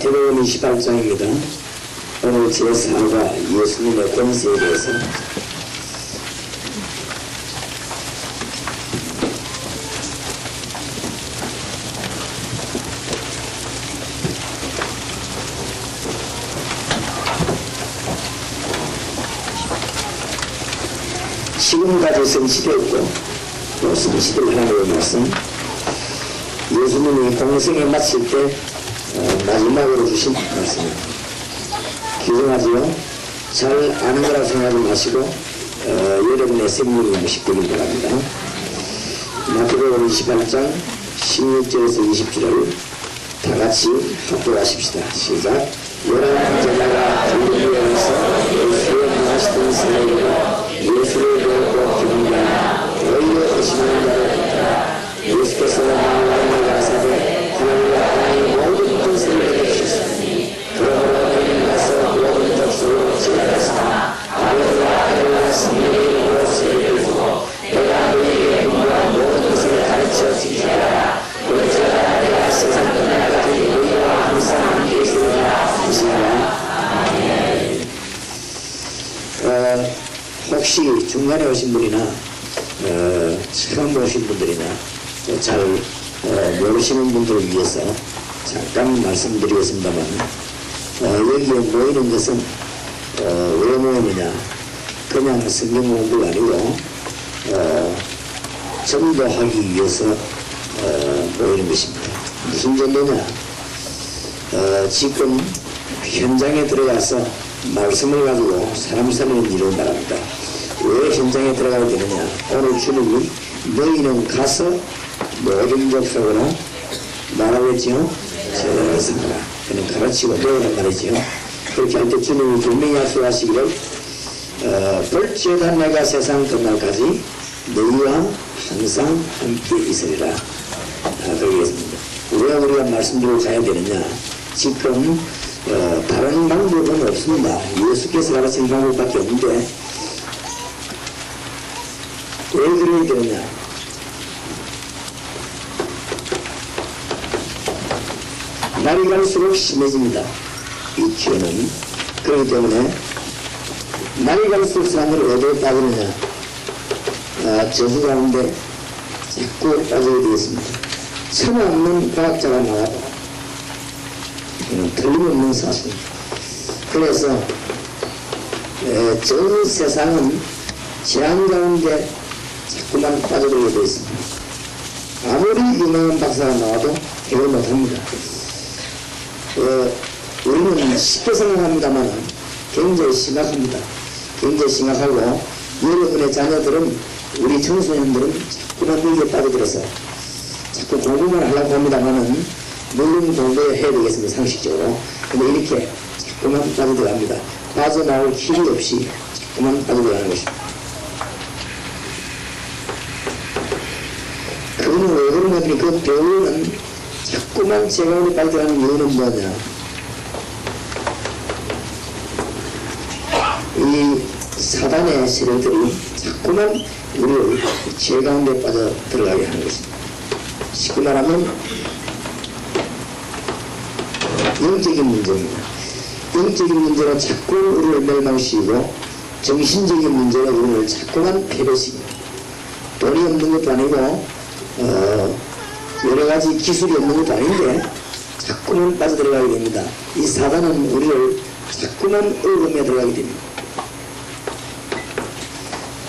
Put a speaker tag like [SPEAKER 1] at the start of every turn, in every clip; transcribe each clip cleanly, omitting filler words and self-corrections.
[SPEAKER 1] 마태복음 28장입니다. 오늘 제4가 예수님의 권세에 대해서 지금까지 성시되었고 또 성시될 하나님의 말씀, 예수님이 공생에 마칠 때 마지막으로 주신 말씀입니다. 기억하지요? 잘 아는 거라고 생각하지 마시고 여러분의 생명이 무식되길 바랍니다. 마태복음 28장 16절에서 20절을 다같이 합독하십시다. 시작. 11 제자가 들리면서 예수의 말하시던 사람이고 예수를 배우고 기분하나 너희의 의심하는 자를 듣더라. 예수께서 마음을 가라사대 하나님과 땅의 모든 권세를 주셨으니 그러므로 너희는 가서 모든 족속으로 제자되사 아버지와 아들과 성령의 이름으로 세례를 주고 내가 너희에게 분부한 모든 것을 가르쳐 지키게 하라. 그러자 내가 세상 끝날까지 너희와 항상 함께 있으리라 하시니라. 아멘. 혹시 중간에 오신 분이나 처음 오신 분들이나 잘 모르시는 분들을 위해서 잠깐 말씀드리겠습니다만, 여기에 모이는 것은 왜 모이느냐, 그냥 성경 공부가 아니고 전도하기 위해서 모이는 것입니다. 무슨 전도냐, 지금 현장에 들어가서 말씀을 가지고 사람 살리는 일을 말합니다. 왜 현장에 들어가야 되느냐, 오늘 주님이 너희는 가서 모든 족속으로 말하겠지요? 제자를 삼아라. 그는 가르치고 배우란 말이지요. 그렇게 할 때 주님이 분명히 약속하시기를 벌죄다 내가 세상 끝날까지 너희와 항상 함께 있으리라. 그러겠습니다. 왜 우리가 말씀드리고 가야 되느냐, 지금 다른 방법은 없습니다. 예수께서 가르친 방법밖에 없는데 왜 그래야 되느냐, 날이 갈수록 심해집니다. 이 기온은. 그렇기 때문에 날이 갈수록 사람들이 어디에 빠지느냐, 저주 가운데 자꾸 빠지게 되겠습니다. 천없는 과학자가 나와도 틀림없는 사실입니다. 그래서 전 세상은 재앙 가운데 자꾸만 빠져들게 되어 있습니다. 아무리 유명한 박사가 나와도 해결 못합니다. 우리는 쉽게 생각합니다만 굉장히 심각합니다. 굉장히 심각하고, 여러분의 자녀들은, 우리 청소년들은 자꾸만 여기에 빠져들어서 자꾸 공부만 하려고 합니다만은, 물론 공부해야 되겠습니다, 상식적으로. 근데 이렇게 자꾸만 빠져들어갑니다. 빠져나올 힘이 없이 자꾸만 빠져들어가는 것입니다. 그거는 왜 그러냐, 그 배우는 자꾸만 제가 우리 빠져들어가는 이유는 뭐냐, 이 사단의 세력들이 자꾸만 우리를 죄 가운데 빠져 들어가게 하는 것입니다. 쉽게 말하면 영적인 문제입니다. 영적인 문제로 자꾸 우리를 멸망시키고, 정신적인 문제로 우리를 자꾸만 패배시킵니다. 돈이 없는 것도 아니고 여러 가지 기술이 없는 것도 아닌데 자꾸만 빠져들어가게 됩니다. 이 사단은 우리를 자꾸만 어둠에 들어가게 됩니다.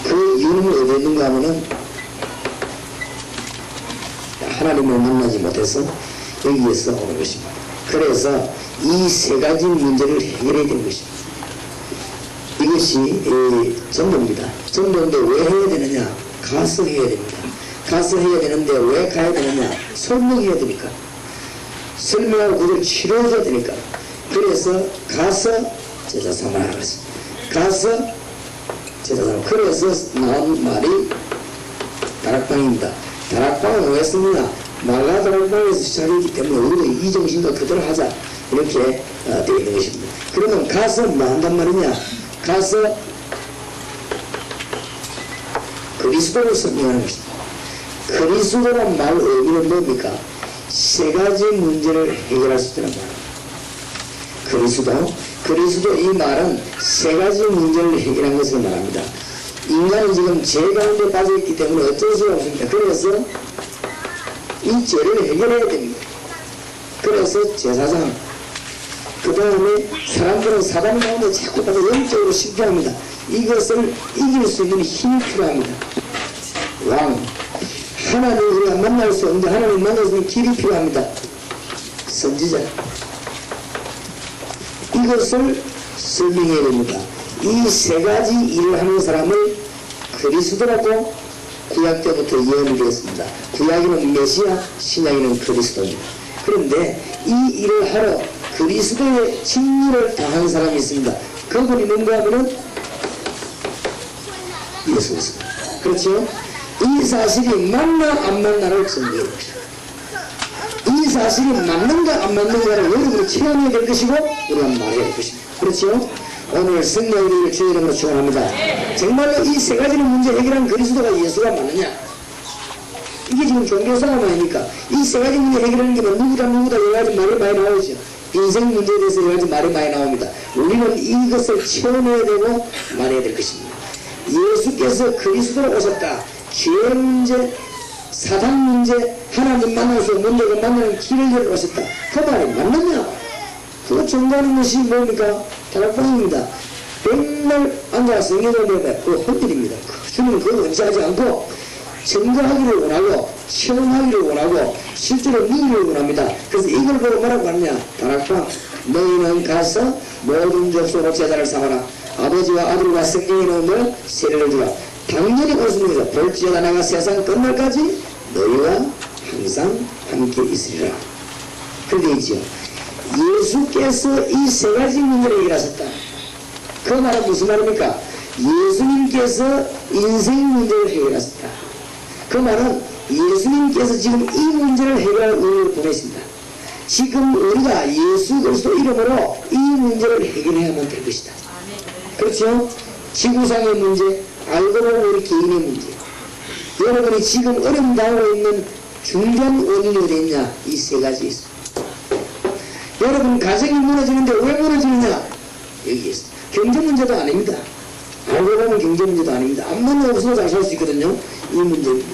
[SPEAKER 1] 그 이유는 어디에 있는가 하면은 하나님을 만나지 못해서 여기에서 오는 것입니다. 그래서 이 세 가지 문제를 해결해야 되는 것입니다. 이것이 전도입니다. 전도인데 왜 해야 되느냐, 가서 해야 됩니다. 가서 해야 되는데 왜 가야 되느냐, 설명해야 되니까, 설명하고 그걸 치료해야 되니까. 그래서 가서 제자 삼아라 그랬습니다. 가서 제자 삼아라. 그래서 나온 말이 다락방입니다. 다락방은 왜 씁니까? 말라 다락방에서 시작했기 때문에 우리도 이 정신도 그대로 하자, 이렇게 되어 있는 것입니다. 그러면 가서 뭐 한단 말이냐, 가서 그리스도를 설명하는 것입니다. 그리스도란 말 의미는 뭡니까? 세 가지 문제를 해결할 수 있다는 말. 그리스도 이 말은 세 가지 문제를 해결한 것을 말합니다. 인간은 지금 죄 가운데 빠져있기 때문에 어쩔 수가 없습니다. 그래서 이 죄를 해결해야 됩니다. 그래서 제사장, 그 다음에 사람들은 사단 가운데 자꾸 빠져 영적으로 실패합니다. 이것을 이길 수 있는 힘이 필요합니다. 왕, 하나님 우리가 만날 수 없는데 하나님 만날 수 있는 길이 필요합니다. 선지자, 이것을 설명해야 됩니다. 이 세 가지 일을 하는 사람을 그리스도라고 구약 때부터 예언이 되었습니다. 구약에는 메시아, 신약에는 그리스도입니다. 그런데 이 일을 하러 그리스도의 진리를 다한 사람이 있습니다. 그분이 뭔가 하면은 예수였습니다. 그렇죠? 이 사실이 맞나 안 맞나를 증명해 봅시다. 이 사실이 맞는가 안 맞는가를 여러분이 체험해야 될 것이고 우리가 말해야 될 것입니다. 그렇죠? 오늘 성령의 주의 이름으로 축원합니다. 정말로 이 세 가지는 문제 해결한 그리스도가 예수가 맞느냐? 이게 지금 종교상황이니까 이 세 가지 문제 해결하는 게 누구다 여러 가지 말이 많이 나오죠. 인생 문제에 대해서 여러 가지 말이 많이 나옵니다. 우리는 이것을 체험해야 되고 말해야 될 것입니다. 예수께서 그리스도로 오셨다. 죄 문제, 사단 문제, 하나님 만나서 문제가 만나는 길을 열어 오셨다. 그 말이 맞느냐? 그거 전가하는 것이 뭡니까? 다락방입니다. 맨날 앉아서 성경을 내가 그거 헛들입니다. 주님은 그걸 원치하지 않고 증거하기를 원하고 체험하기를 원하고 실제로 믿기를 원합니다. 그래서 이걸 보고 뭐라고 하느냐? 다락방, 너희는 가서 모든 족속으로 제자를 삼아라. 아버지와 아들과 성령의 이름으로 세례를 주라. 당연히 그렇습니다. 볼지어다 내가 세상 끝날까지 너희와 항상 함께 있으리라. 그렇게 있지요. 예수께서 이 세 가지 문제를 해결하셨다. 그 말은 무슨 말입니까? 예수님께서 인생 문제를 해결하셨다. 그 말은 예수님께서 지금 이 문제를 해결할 의미를 보내십니다. 지금 우리가 예수 그리스도 이름으로 이 문제를 해결해야만 될 것이다. 그렇죠? 지구상의 문제, 알고 보면 우리 개인의 문제. 여러분이 지금 어려움 당하고 있는 중요한 원인이 어디 있냐? 이 세 가지 있습니다. 여러분 가정이 무너지는데 왜 무너지느냐? 여기 있습니다. 경제 문제도 아닙니다. 알고 보면 경제 문제도 아닙니다. 암만 없어도 잘 살 수 있거든요. 이 문제입니다.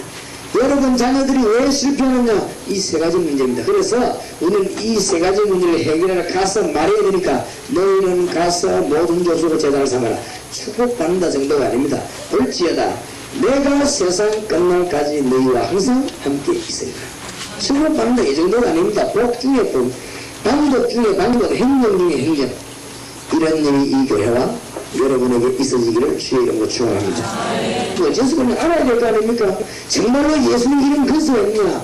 [SPEAKER 1] 여러분 자녀들이 왜 실패하느냐? 이 세 가지 문제입니다. 그래서 오늘 이 세 가지 문제를 해결하러 가서 말해야 되니까 너희는 가서 모든 족속으로 제자를 삼아라. 축복받는다 정도가 아닙니다. 볼지어다 내가 세상 끝날까지 너희와 항상 함께 있으리라. 축복받는다 이 정도가 아닙니다. 복 중에 복, 방법 중에 방법, 행정 중에 행정. 이런 일이 이 교회와 여러분에게 있어지기를 주의 이름으로 축원합니다. 어째서 그냥 알아야 될 거 아닙니까? 정말로 예수님 이름 근서가 있냐?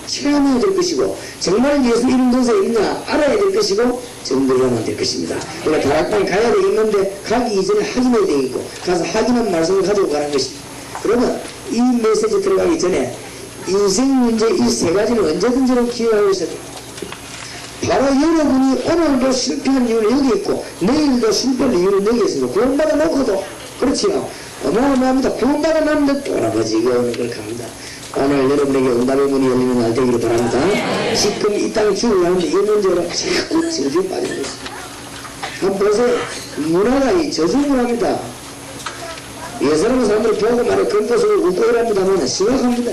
[SPEAKER 1] 체험해야 될 것이고 정말 예수 이름 근서가 있냐? 알아야 될 것이고 정복해야만 될 것입니다. 우리가 다락방에 가야 되겠는데 가기 이전에 확인해야 되겠고 가서 확인한 말씀을 가지고 가는 것입니다. 그러면 이 메시지 들어가기 전에 인생 문제 이 세 가지는 언제든지 기억하고 있어야 돼요. 바로 여러분이 오늘도 실패한 이유는 여기 있고 내일도 실패할 이유는 여기 있습니다. 구원받아 놓고도 그렇지요. 어마어마합니다. 구원받아 놨는데 또 아버지가 오는 걸 갑니다. 오늘 여러분에게 응답의 문이 열리는 날 되기를 바랍니다. 지금 이 땅에 죽어가는데 이 문제로 자꾸 저주에 빠지고 있습니다. 한번 보세요. 문화가 이 저주문화입니다. 예사람 사람들 보고 말해 그것을 웃고 이랍니다만 심각합니다.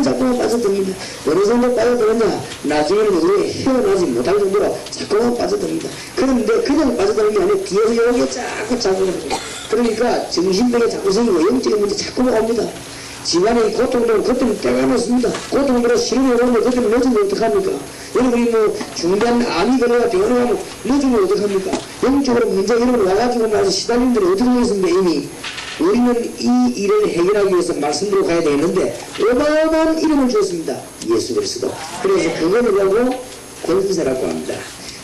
[SPEAKER 1] 자꾸만 빠져듭니다. 어느 정도 빠져들었냐? 나중에는 우리 헤어나지 못할 정도로 자꾸만 빠져듭니다. 그런데 그냥 빠져드는 게 아니라 뒤에서 여기에 자꾸 잡아갑니다. 그러니까 정신병이 자꾸 생기고 영적인 문제 자꾸 옵니다. 집안에 고통도 그때는 때가 놓습니다. 고통으로 시름이 오는데 그때는 늦으면 어떡합니까? 여러분이 뭐 중대한 암이 걸려가 병원에 가면 늦으면 어떡합니까? 영적으로 문제가 이런 와가지고 말해서 시달리는 분들이 어떻게 하겠습니까? 이미 우리는 이 일을 해결하기 위해서 말씀드려 가야 되는데 어마어마한 이름을 주었습니다. 예수 그리스도. 그래서 그거를 보고 권세라고 합니다.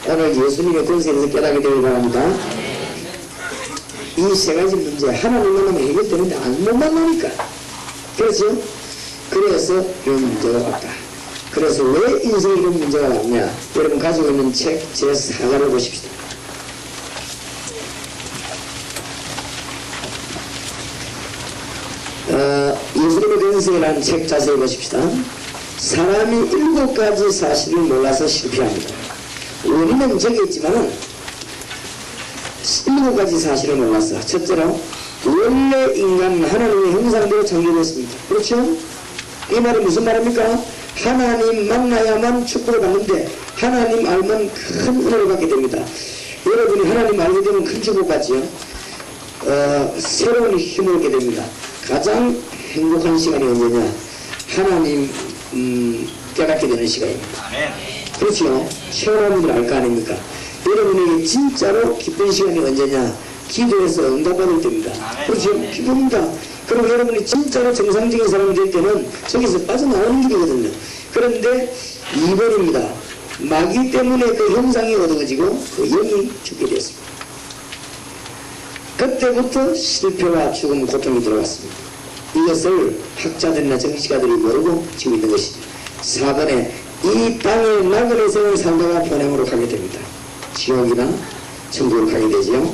[SPEAKER 1] 오늘 예수님의 권세에 대해서 깨닫게 되길 바랍니다. 이 세 가지 문제 하나님 만나면 해결되는데 못 만나니까. 그렇죠? 그래서 이런 문제가 왔다. 그래서 왜 인생에 이런 문제가 왔냐? 여러분 가지고 있는 책 제4가를 보십시다. 예수님의 근세라는 책 자세히 보십시다. 사람이 7가지 사실을 몰라서 실패합니다. 원인은 적혀 있지만은 7가지 사실을 몰랐어. 첫째로 원래 인간은 하나님의 형상대로 창조됐습니다. 그렇죠? 이 말이 무슨 말입니까? 하나님 만나야만 축복을 받는데 하나님 알면 큰 은혜를 받게 됩니다. 여러분이 하나님 알게 되면 큰 축복 받지요. 새로운 힘을 얻게 됩니다. 가장 행복한 시간이 언제냐? 하나님 깨닫게 되는 시간입니다. 그렇죠? 최고라분들 알 거 아닙니까? 여러분에게 진짜로 기쁜 시간이 언제냐? 기도해서 응답받을 때입니다. 그렇죠? 기도입니다. 그럼 여러분이 진짜로 정상적인 사람이 될 때는 저기서 빠져나오는 길이거든요. 그런데 2번입니다. 마귀 때문에 그 형상이 어두워지고 그 영이 죽게 되었습니다. 그때부터 실패와 죽음, 고통이 들어왔습니다. 이것을 학자들이나 정치가들이 모르고 지고 있는 것이죠. 4번에 이 땅에 나그네 생을 살다가 변함으로 가게 됩니다. 지옥이나 천국으로 가게 되죠.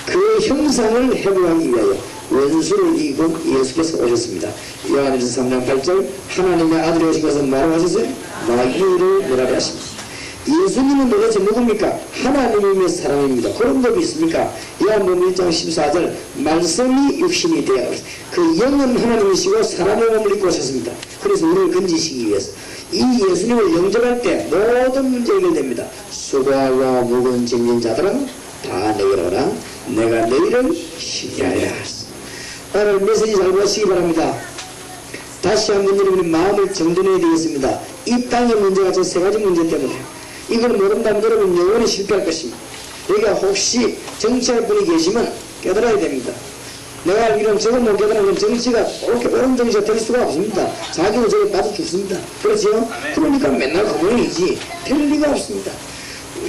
[SPEAKER 1] 그 형상을 회복하기 위하여 원수를 이기고 예수께서 오셨습니다. 요한일서 3장 8절 하나님의 아들이 오신 것은 뭐라고 하셨어요? 마귀를 멸하게 하십니다. 예수님은 도대체 누굽니까? 하나님이며 사람입니다. 그런 법이 있습니까? 요한복음 1장 14절 말씀이 육신이 되어 그 영은 하나님이시고 사람의 몸을 입고 오셨습니다. 그래서 우리를 건지시기 위해서 이 예수님을 영접할 때 모든 문제 해결됩니다. 수고하고 무거운 짐진 자들은 다 내게로 오라. 내가 너희를 쉬게 하리라. 오늘 메시지 잘 보시기 바랍니다. 다시 한번 여러분의 마음을 정돈해야 되겠습니다. 이 땅의 문제가 저 3가지 문제 때문에 이걸 모른다면 여러분 영원히 실패할 것입니다. 여기가 혹시 정치할 분이 계시면 깨달아야 됩니다. 내가 알기로는 저거 못 깨달으면 정치가 그렇게 옳은 정치가 될 수가 없습니다. 자기는 저게 빠져 죽습니다. 그렇지요? 그러니까 맨날 그분이지 될 리가 없습니다.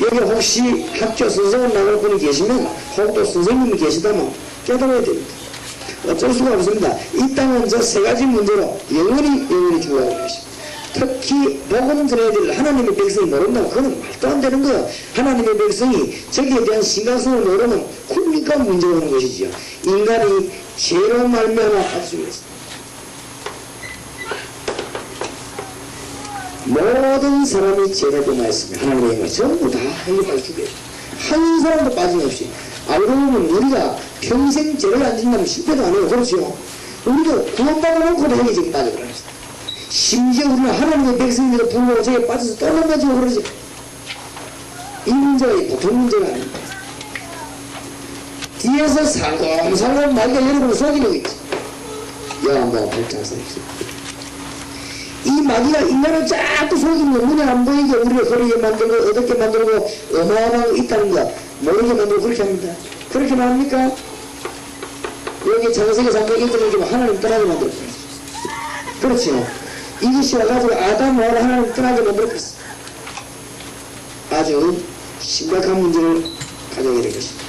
[SPEAKER 1] 여기 혹시 학교 선생님 나갈 분이 계시면 혹 또 선생님이 계시다면 깨달아야 됩니다. 어쩔 수가 없습니다. 이 땅은 저 3가지 문제로 영원히 죽어가고 계십니다. 특히 복음 전해야 될 하나님의 백성이 모른다고 그건 말도 안 되는 거예요. 하나님의 백성이 저기에 대한 심각성을 모르면 그러니까 문제가 오는 것이지요. 인간이 죄로 말미암아 가지고 있습니다. 모든 사람이 죄를 범하였으며 하나님의 영광 전부 다 해결받아 죽여요. 한 사람도 빠짐없이. 알고 보면 우리가 평생 죄를 안 짓는다면 실패도 안 해요. 그렇죠? 우리도 구원받아놓고도 여기 지금 빠져버렸어요. 심지어 우리는 하나님의 백성인데도 불구하고 저게 빠져서 또 넘어지고 그러지. 이 문제가 보통 문제가 아닙니다. 뒤에서 살살살 마귀가 여러분을 속이려고 있지. 요한복음 8장 30절. 이 마귀가 인간을 자꾸 속이는 거, 눈에 안 보이게 우리를 거리게 만들고 어둡게 만들고 어마어마한 거 있다는 거 모르게 만들고 그렇게 합니다. 그렇게만 합니까? 여기 창세기 3장 1절을 좀 하나님 떠나게 만들었어요. 그렇지요. 이것이 와가지고 아담과 하나님 떠나게 만들었어. 아주 심각한 문제를 가져오게 된 것입니다.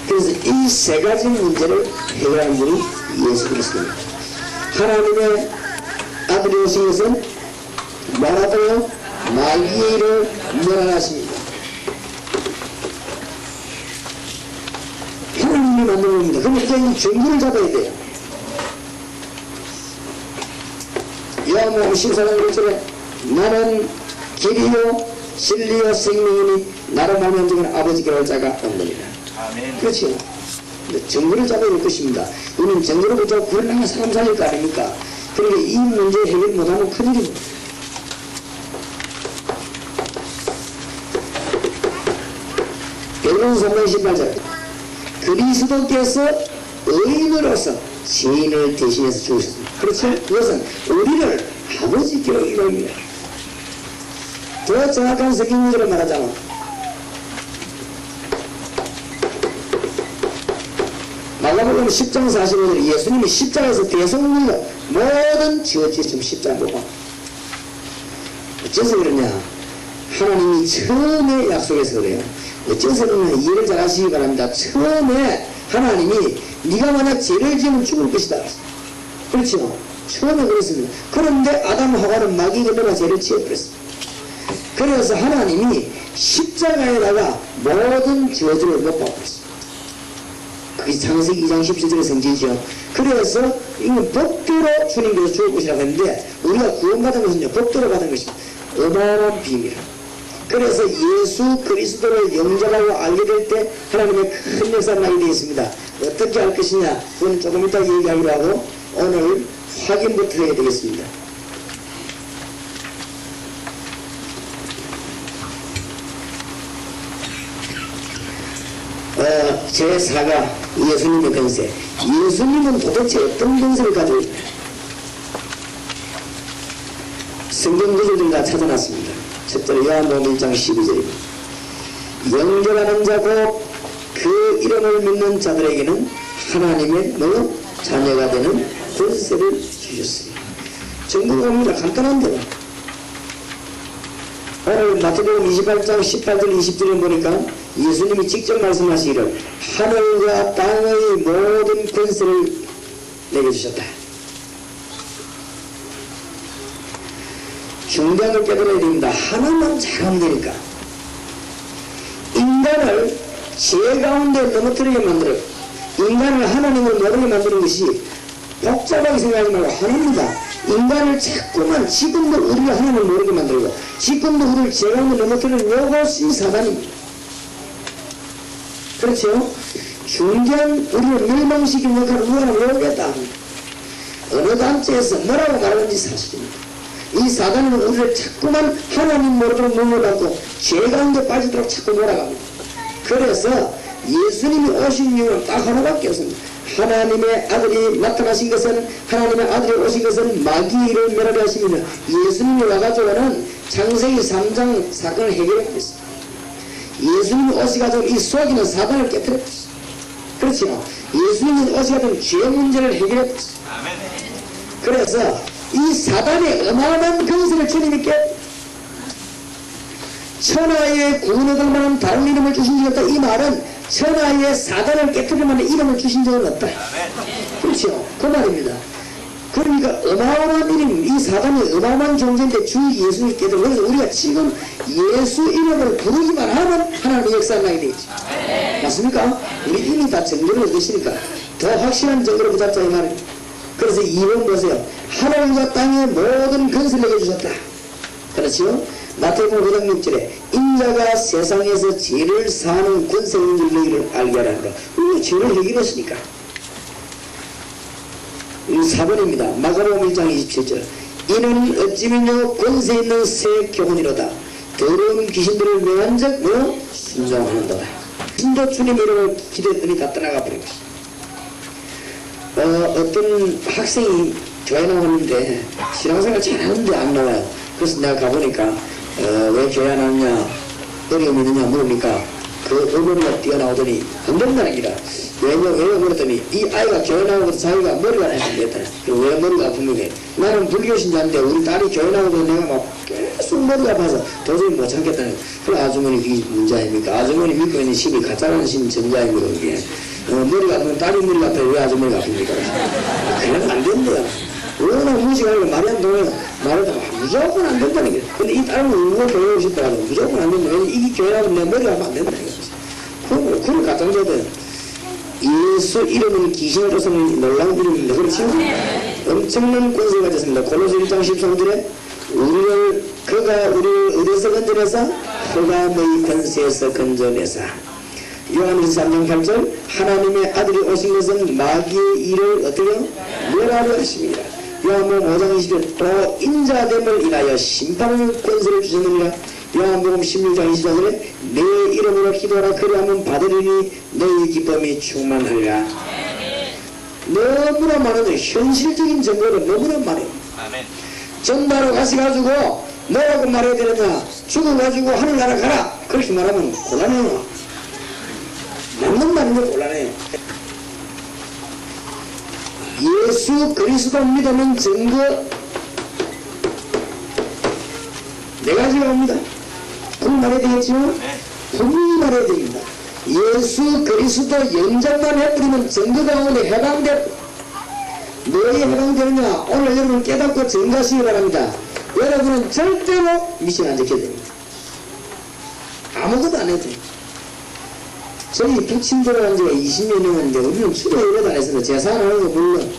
[SPEAKER 1] 그래서 이 3가지 문제를 해결한 분이 예수 그리스도입니다. 하나님의 아들이 오신 것은 뭐라고요? 마귀의 일을 멸하십니다. 하나님이 만든 겁니다. 그럼 이제 이 정규를 잡아야 돼요. 요한복음 14장 1절에 나는 길이요 진리요 생명이니 나를 만난 적은 아버지께 올 자가 없느니라. 그렇죠. 정규를 잡아야 될 것입니다. 우리는 정규를 못 잡고 구원하는 사람 살릴 거 아닙니까? 그러니까 이 문제 해결 못하면 큰일입니다. 베드로전서 3장 18절 그리스도께서 의인으로서 죄인을 대신해서 죽으셨습니다. 그렇죠? 그것은 우리를 아버지께로 이룹니다. 더 정확한 성경으로 말하자면 마가복음 10장 45절 예수님이 십자가에서 대속물로 모든 지어지 지금 십자가 보고 어째서 그러냐? 하나님이 처음에 약속해서 그래요. 어째서 그러냐? 이해를 잘 하시기 바랍니다. 처음에 하나님이 네가 만약 죄를 지으면 죽을 것이다. 그렇죠? 처음에 그랬습니다. 그런데 아담 하와는 마귀가 내가 죄를 지어버렸습니다. 그래서 하나님이 십자가에다가 모든 저주를 못 받았습니다. 그게 창세기 2장 17절의 성질이죠. 그래서 이건 법대로 주님께서 주을 것이라고 했는데 우리가 구원받은 것은요 법대로 받은 것입니다. 어마어마한 비밀. 그래서 예수 그리스도를 영접하고 알게 될 때 하나님의 큰 역사가 나게 되어 있습니다. 어떻게 할 것이냐 그건 조금 이따 얘기하기로 하고 오늘 확인부터 해야 되겠습니다. 제4가 예수님의 권세. 예수님은 도대체 어떤 권세를 가지고 있나요? 성경 구절을 다 찾아놨습니다. 첫째로 요한복음 1장 12절입니다. 영접하는 자고 그 이름을 믿는 자들에게는 하나님의 자녀가 되는 권세를 주셨습니다. 정국합니다. 간단한데요. 오늘 마태복음 28장 18절 20절에 보니까 예수님이 직접 말씀하시기를 하늘과 땅의 모든 권세를 내게 주셨다. 중요한 걸 깨달아야 됩니다. 하나만 잘하면 되니까. 인간을 죄 가운데 넘어뜨리게 만들어 인간을 하나님을 모르게 만드는 것이 복잡하게 생각하지 말고 하나입니다. 인간을 자꾸만 지금도 우리가 하나님을 모르게 만들고 지금도 우리를 죄 가운데 넘어뜨리는 요것이 사단입니다. 그렇죠? 중견 우리를 멸망시키는 역할을 누가 모르겠다. 어느 단체에서 뭐라고 말하는지 사실입니다. 이 사단은 우리를 자꾸만 하나님 모르도록 넘어가고 죄 가운데 빠지도록 자꾸 몰아갑니다. 그래서 예수님이 오신 이유는 딱 하나밖에 없습니다. 하나님의 아들이 나타나신 것은 하나님의 아들이 오신 것은 마귀를 멸하게 하시며 예수님이 와가지고는 창세기 3장 사건을 해결했습니다. 예수님이 오셔가지고 이 속이는 사단을 깨뜨렸습니다. 그렇죠? 예수님이 오셔가지고 죄 문제를 해결했습니다. 그래서 이 사단의 어마어마한 권세를 주님께 천하의 구원을 얻을 만한 다른 이름을 주신 적이 없다. 이 말은 천하의 사단을 깨뜨릴 만한 이름을 주신 적은 없다. 그렇죠? 그 말입니다. 그러니까 어마어마한 이름, 이 사단이 어마어마한 존재인데 주 예수를 깨뜨려. 그래서 우리가 지금 예수 이름을 부르기만 하면 하나님의 역사가 나게 되겠죠. 맞습니까? 우리 이미 다 증거를 얻으시니까 더 확실한 증거를 붙잡자 이 말입니다. 그래서 2번 보세요. 하늘과 땅의 모든 권세를 내게 주셨다. 그렇죠? 마태복음 5장 6절에 인자가 세상에서 죄를 사는 권세를 있는 줄 너희를 알게 하라는 거. 우리가 죄를 해결했으니까. 4번입니다. 마가복음 1장 27절 이는 어찌미뇨 권세 있는 새 교훈이로다. 더러운 귀신들을 멸한 적 순종하는도다. 신도 주님 이름을 기도했더니 다 떠나가 버린 것입니다. 어떤 학생이 교회 나오는데 신앙생활 잘하는데 안 나와요. 그래서 내가 가보니까 왜 교회 안 왔냐 어려움이 있느냐 물으니까 그 어머니가 뛰어나오더니 안 된다는 기라. 왜 그랬더니 이 아이가 교회 나오고서 자기가 머리가 아프겠다. 그럼 왜 머리가 아프면 나는 불교 신자인데 우리 딸이 교회 나오고 내가 막 계속 머리가 아파서 도저히 못 참겠다는 거야. 그래 아주머니 그게 문제 아닙니까? 아주머니 믿고 있는 신이 가짜라는 신이 전자입니다. 그게 머리가 아프면 딸이 머리가 아파요. 왜 아주머니가 아픕니까? 그래도 안 된대요. 워낙 무식하고 말이 안 통해요. 말을 하면 무조건 안 된다는 거예요. 근데 이 딸은 울고 교회 오고 싶더라도 무조건 안 된다. 왜냐면 이 교회 나오면 내 머리가 아프면 안 된다는 거예요. 그걸 가정자들 예수 이름은 귀신을 쫓아내는 놀라운 이름입니다. 그렇죠? 엄청난 권세가 가졌습니다. 골로새 1장 13절에 그가 우리를 어디서 건져내사? 그가 너희 권세에서 건져내사. 요한일서 3장 8절 하나님의 아들이 오신 것은 마귀의 일을 어떻게 멸하려 하십니다. 요한복음 5장 20절 또 인자됨을 인하여 심판의 권세를 주셨느니라. 요한복음 16장 24절에 내 이름으로 기도하라 그리하면 받으리니 너희 기쁨이 충만하리라. 너무나 많은 현실적인 증거를 너무나 많아요. 전나라 가셔가지고 뭐라고 말해야 되느냐 죽어가지고 하늘나라 가라 그렇게 말하면 곤란해요. 맞는 말인데 곤란해요. 예수 그리스도 믿으면 증거 네 가지가 옵니다. 그럼 말해야 되겠죠? 분명히 말해야 됩니다. 예수 그리스도 영접만 해버리면 증거가 오늘 해방돼. 뭐에 해방되느냐? 오늘 여러분 깨닫고 증거하시기 바랍니다. 여러분은 절대로 미션 안 지켜야 됩니다. 아무것도 안 해도 돼요. 저희 북친 들어간 지가 20년 넘었는데 우리는 주로 오래 안 했습니다. 제사하는 거 물론.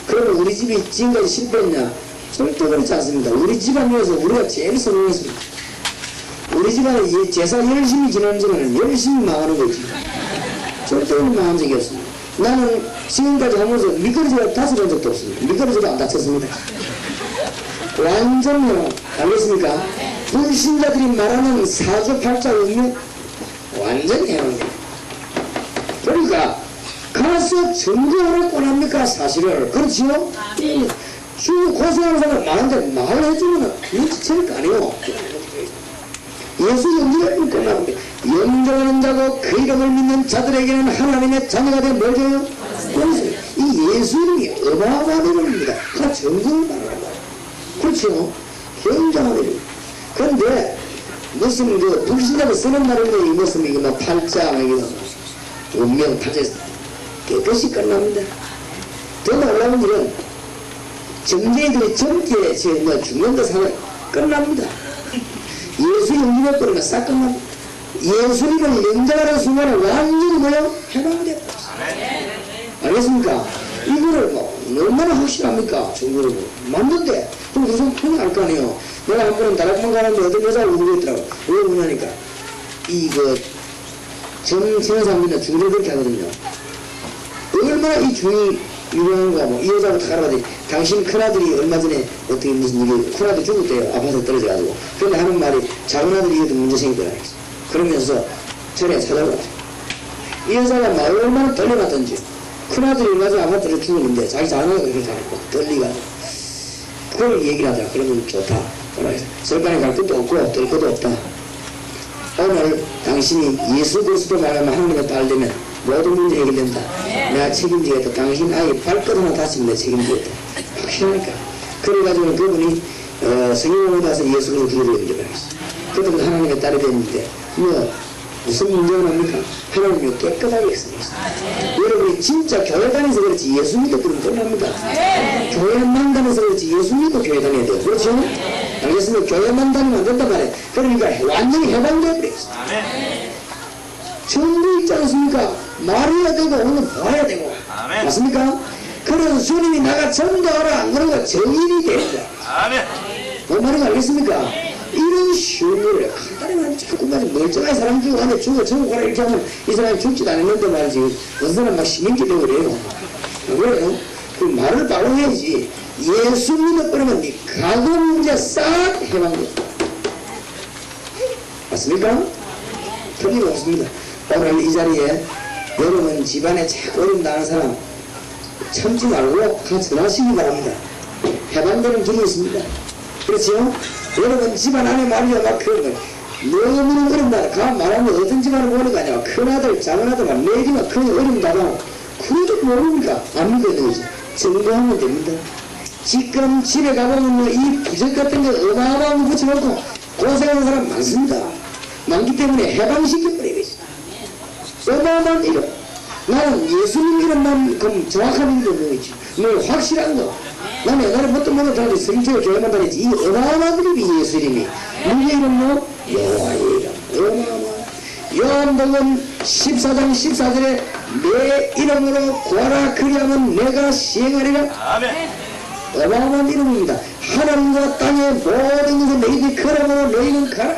[SPEAKER 1] 그러면 우리 집이 지금까지 실패했냐? 절대 그렇지 않습니다. 우리 집안 위해서 우리가 제일 성공했습니다. 우리 집안에 제사 열심히 지내는 집안은 열심히 망하는 거지. 절대 망한 적이 없습니다. 나는 지금까지 하면서 미끄러지가 다쳐본 적도 없습니다. 미끄러지도 안 다쳤습니다. 완전히 알겠습니까? 불신자들이 말하는 사주팔자 운명 완전히 해놓습니다. 그러니까 가서 증거하라 권합니까? 사실을. 그렇지요? 주 고생하는 사람 많은데 말해주면 눈치챌 거 아니에요. 예수 영접을 끝나는데 영접하는 자고 그 이름을 믿는 자들에게는 하나님의 자녀가 된 뭐죠? 이 예수 이름이 어마어마한 이름입니다. 그 정성을 말하는 거예요. 그렇죠? 굉장한 이름. 그런데 무슨 그 불신자가 쓰는 말인데 이 무슨 이게 뭐 팔자 이거 운명 팔자 깨끗이 끝납니다. 더 놀라운 일은 정제들이 젊게 뭐 죽는 거 사는 끝납니다. 예수 영접을 끊으면 싹 끝납니다. 예수님을 영접하는 순간에 완전히 뭐요? 해방돼요. 알겠습니까? 이거를 뭐 얼마나 확실합니까? 정보를 맞는데 그럼 무슨 편이 알 거 아니에요. 내가 한 번은 다락방 가는데 어떤 여자가 울고 있더라고. 왜 그러냐니까 이거 정신의 사람들은 중을 그렇게 하거든요. 얼마나 이 중이 유명한가 뭐 이 여자부터 가라가지 당신 큰아들이 얼마 전에 어떻게 무슨 일이 큰아들 죽었대요. 아파서 떨어져가지고. 그런데 하는 말이 작은 아들이 이것도 문제 생기더라. 그러면서 전에 찾아오라. 이 여자가 말을 얼마나 떨려놨던지 큰아들이 얼마 전에 아파서 떨어져 죽었는데 자기 작은 아들이 그렇게 하고 떨리가지고 그걸 얘기를 하더라. 그러면 좋다. 설반에 갈 것도 없고 떨 것도 없다. 오늘 당신이 예수 그리스도 말하면 하나님의 딸 되면 모든 문제 해결된다. 내가 책임지겠다. 당신 아이 발끝 하나 다치면 내가 책임지겠다. 확실하니까. 그래가지고 그분이 성경을 가서 예수를 구해드리는 거예요. 그들은 하나님의 딸이 됐는데 뭐 무슨 문제가 납니까? 하나님이 깨끗하게 했습니다. 여러분이 진짜 교회 다니서 그렇지 예수 믿고 그러면 끝납니다. 교회만 다니서 그렇지 예수 믿고 교회 다녀야 돼요. 그렇죠? 알겠습니까? 교회만 다니면 안 된단 말이에요. 그러니까 완전히 해방되어버렸어요. 전부 있지 않습니까? 말해야 되고 오늘 봐야 되고 맞습니까? 그래서 주님이 나가 전도하라 안 그런 거 정인이 됩니다. 뭔 말인지 알겠습니까? 이런 쉬운 일을 간단히만 자꾸만 멀쩡한 사람 중에 안에 죽어 저거라 이렇게 하면 이 사람이 죽지도 않았는데 말이지 어떤 사람 막 시민기 되고 그래요. 그래요? 그 말을 바로 해야지. 예수 믿어버리면 네 가고 문제 싹 해방돼. 맞습니까? 틀림없습니다. 오늘 이 자리에 여러분 집안에 자꾸 어려움 나는 사람 참지 말고 가 전하시기 바랍니다. 해방되는 길이 있습니다. 그렇죠? 여러분 집안 안에 말이야 막 그런 거 너무 어렵다. 가 말하면 어떤 집안을 보는 거 아니야. 큰아들 작은아들 막 내지만 큰 어려움 나가고 그것도 모르니까 안 믿어야 되지. 증거하면 됩니다. 지금 집에 가보면 이 부적 같은 거 어마어마한 거 붙여놓고 고생하는 사람 많습니다. 많기 때문에 해방시켜버리겠지. 어마어마한 이름. 나는 예수님 이름만 그럼 정확한 이름 뭐겠지. 뭐 확실한 거. 나는 옛날에 뭣도 모르고 성경에 교회만 다녔지. 이 어마어마한 이름이 예수 이름이. 누구의 이름요? 여호와의 이름. 어마어마한. 요한복음 14장 14절에 내 이름으로 구하라 그리하면 내가 시행하리라. 어마어마한 이름입니다. 하나님과 땅의 모든 것을 너희들이 걸어보고 너희는 가라.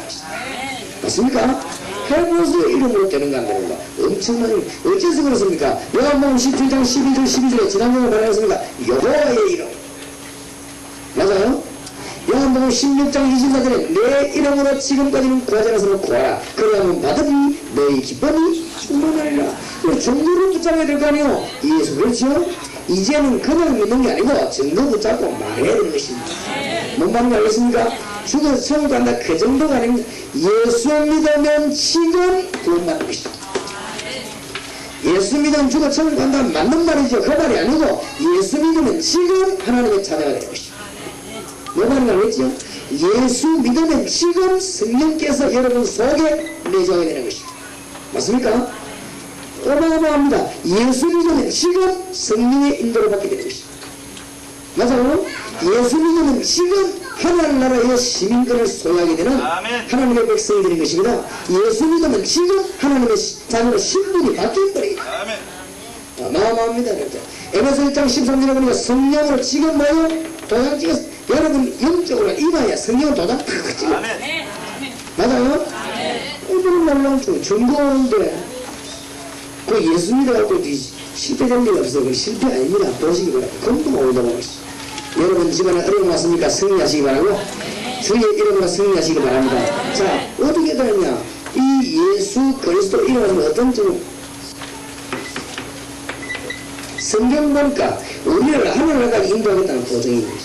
[SPEAKER 1] 맞습니까? 해보서 이름으로 되는가 안 되는가? 엄청난 이름. 어째서 그렇습니까? 요한복음 17장 12절 12절에 지난번에 말했습니까? 여호와의 이름. 맞아요? 요한복음 16장 24절에 내 이름으로 지금까지는 구하지 않은 사람을 구하라. 그러면 받으니 너희 기쁨이 충만하리라. 정보를 붙잡아야 될 거 아니에요? 예수. 그렇죠? 이제는 그냥 믿는 게 아니고 정보 붙잡고 말해야 되는 것입니다. 뭔 말인지 알겠습니까? 죽어서 천국 간다 그 정도가 아닙니다. 예수 믿으면 지금 구원받는 것입니다. 예수 믿으면 죽어 천국 간다 맞는 말이죠. 그 말이 아니고 예수 믿으면 지금 하나님의 자녀가 되는 것입니다. 뭔 말인지 알겠죠? 예수 믿으면 지금 성령께서 여러분 속에 내주하게 되는 것입니다. 맞습니까? 어마어마합니다. 예수 믿으면 지금 성령의 인도를 받게 되는 것입니다. 맞아요? 예수 믿으면 지금 하나님 나라의 시민권을 소유하게 되는 하나님의 백성이 되는 것입니다. 예수 믿으면 지금 하나님의 자녀로 신분이 바뀌어버리겠다. 어마어마합니다. 에베소 1장 13절에 보니까 성령으로 지금 뭐요? 도장 찍었어. 여러분 영적으로 임하야 성령 도장 팍 찍어. 맞아요? 오늘은 놀라운 중 전도하는데 그 예수 믿어갖고 실패된 일 없어요. 그 실패 아닙니다. 보시기 바랍니다. 금방 올라오고 있어. 여러분 집안에 어려움 왔습니까? 승리하시기 바라고 주의 이름으로 승리하시기 바랍니다. 자, 어떻게 되느냐? 이 예수 그리스도 이름은 어떤 점? 성경 보니까 우리를 하늘나라가 인도하겠다는 보증인 것이.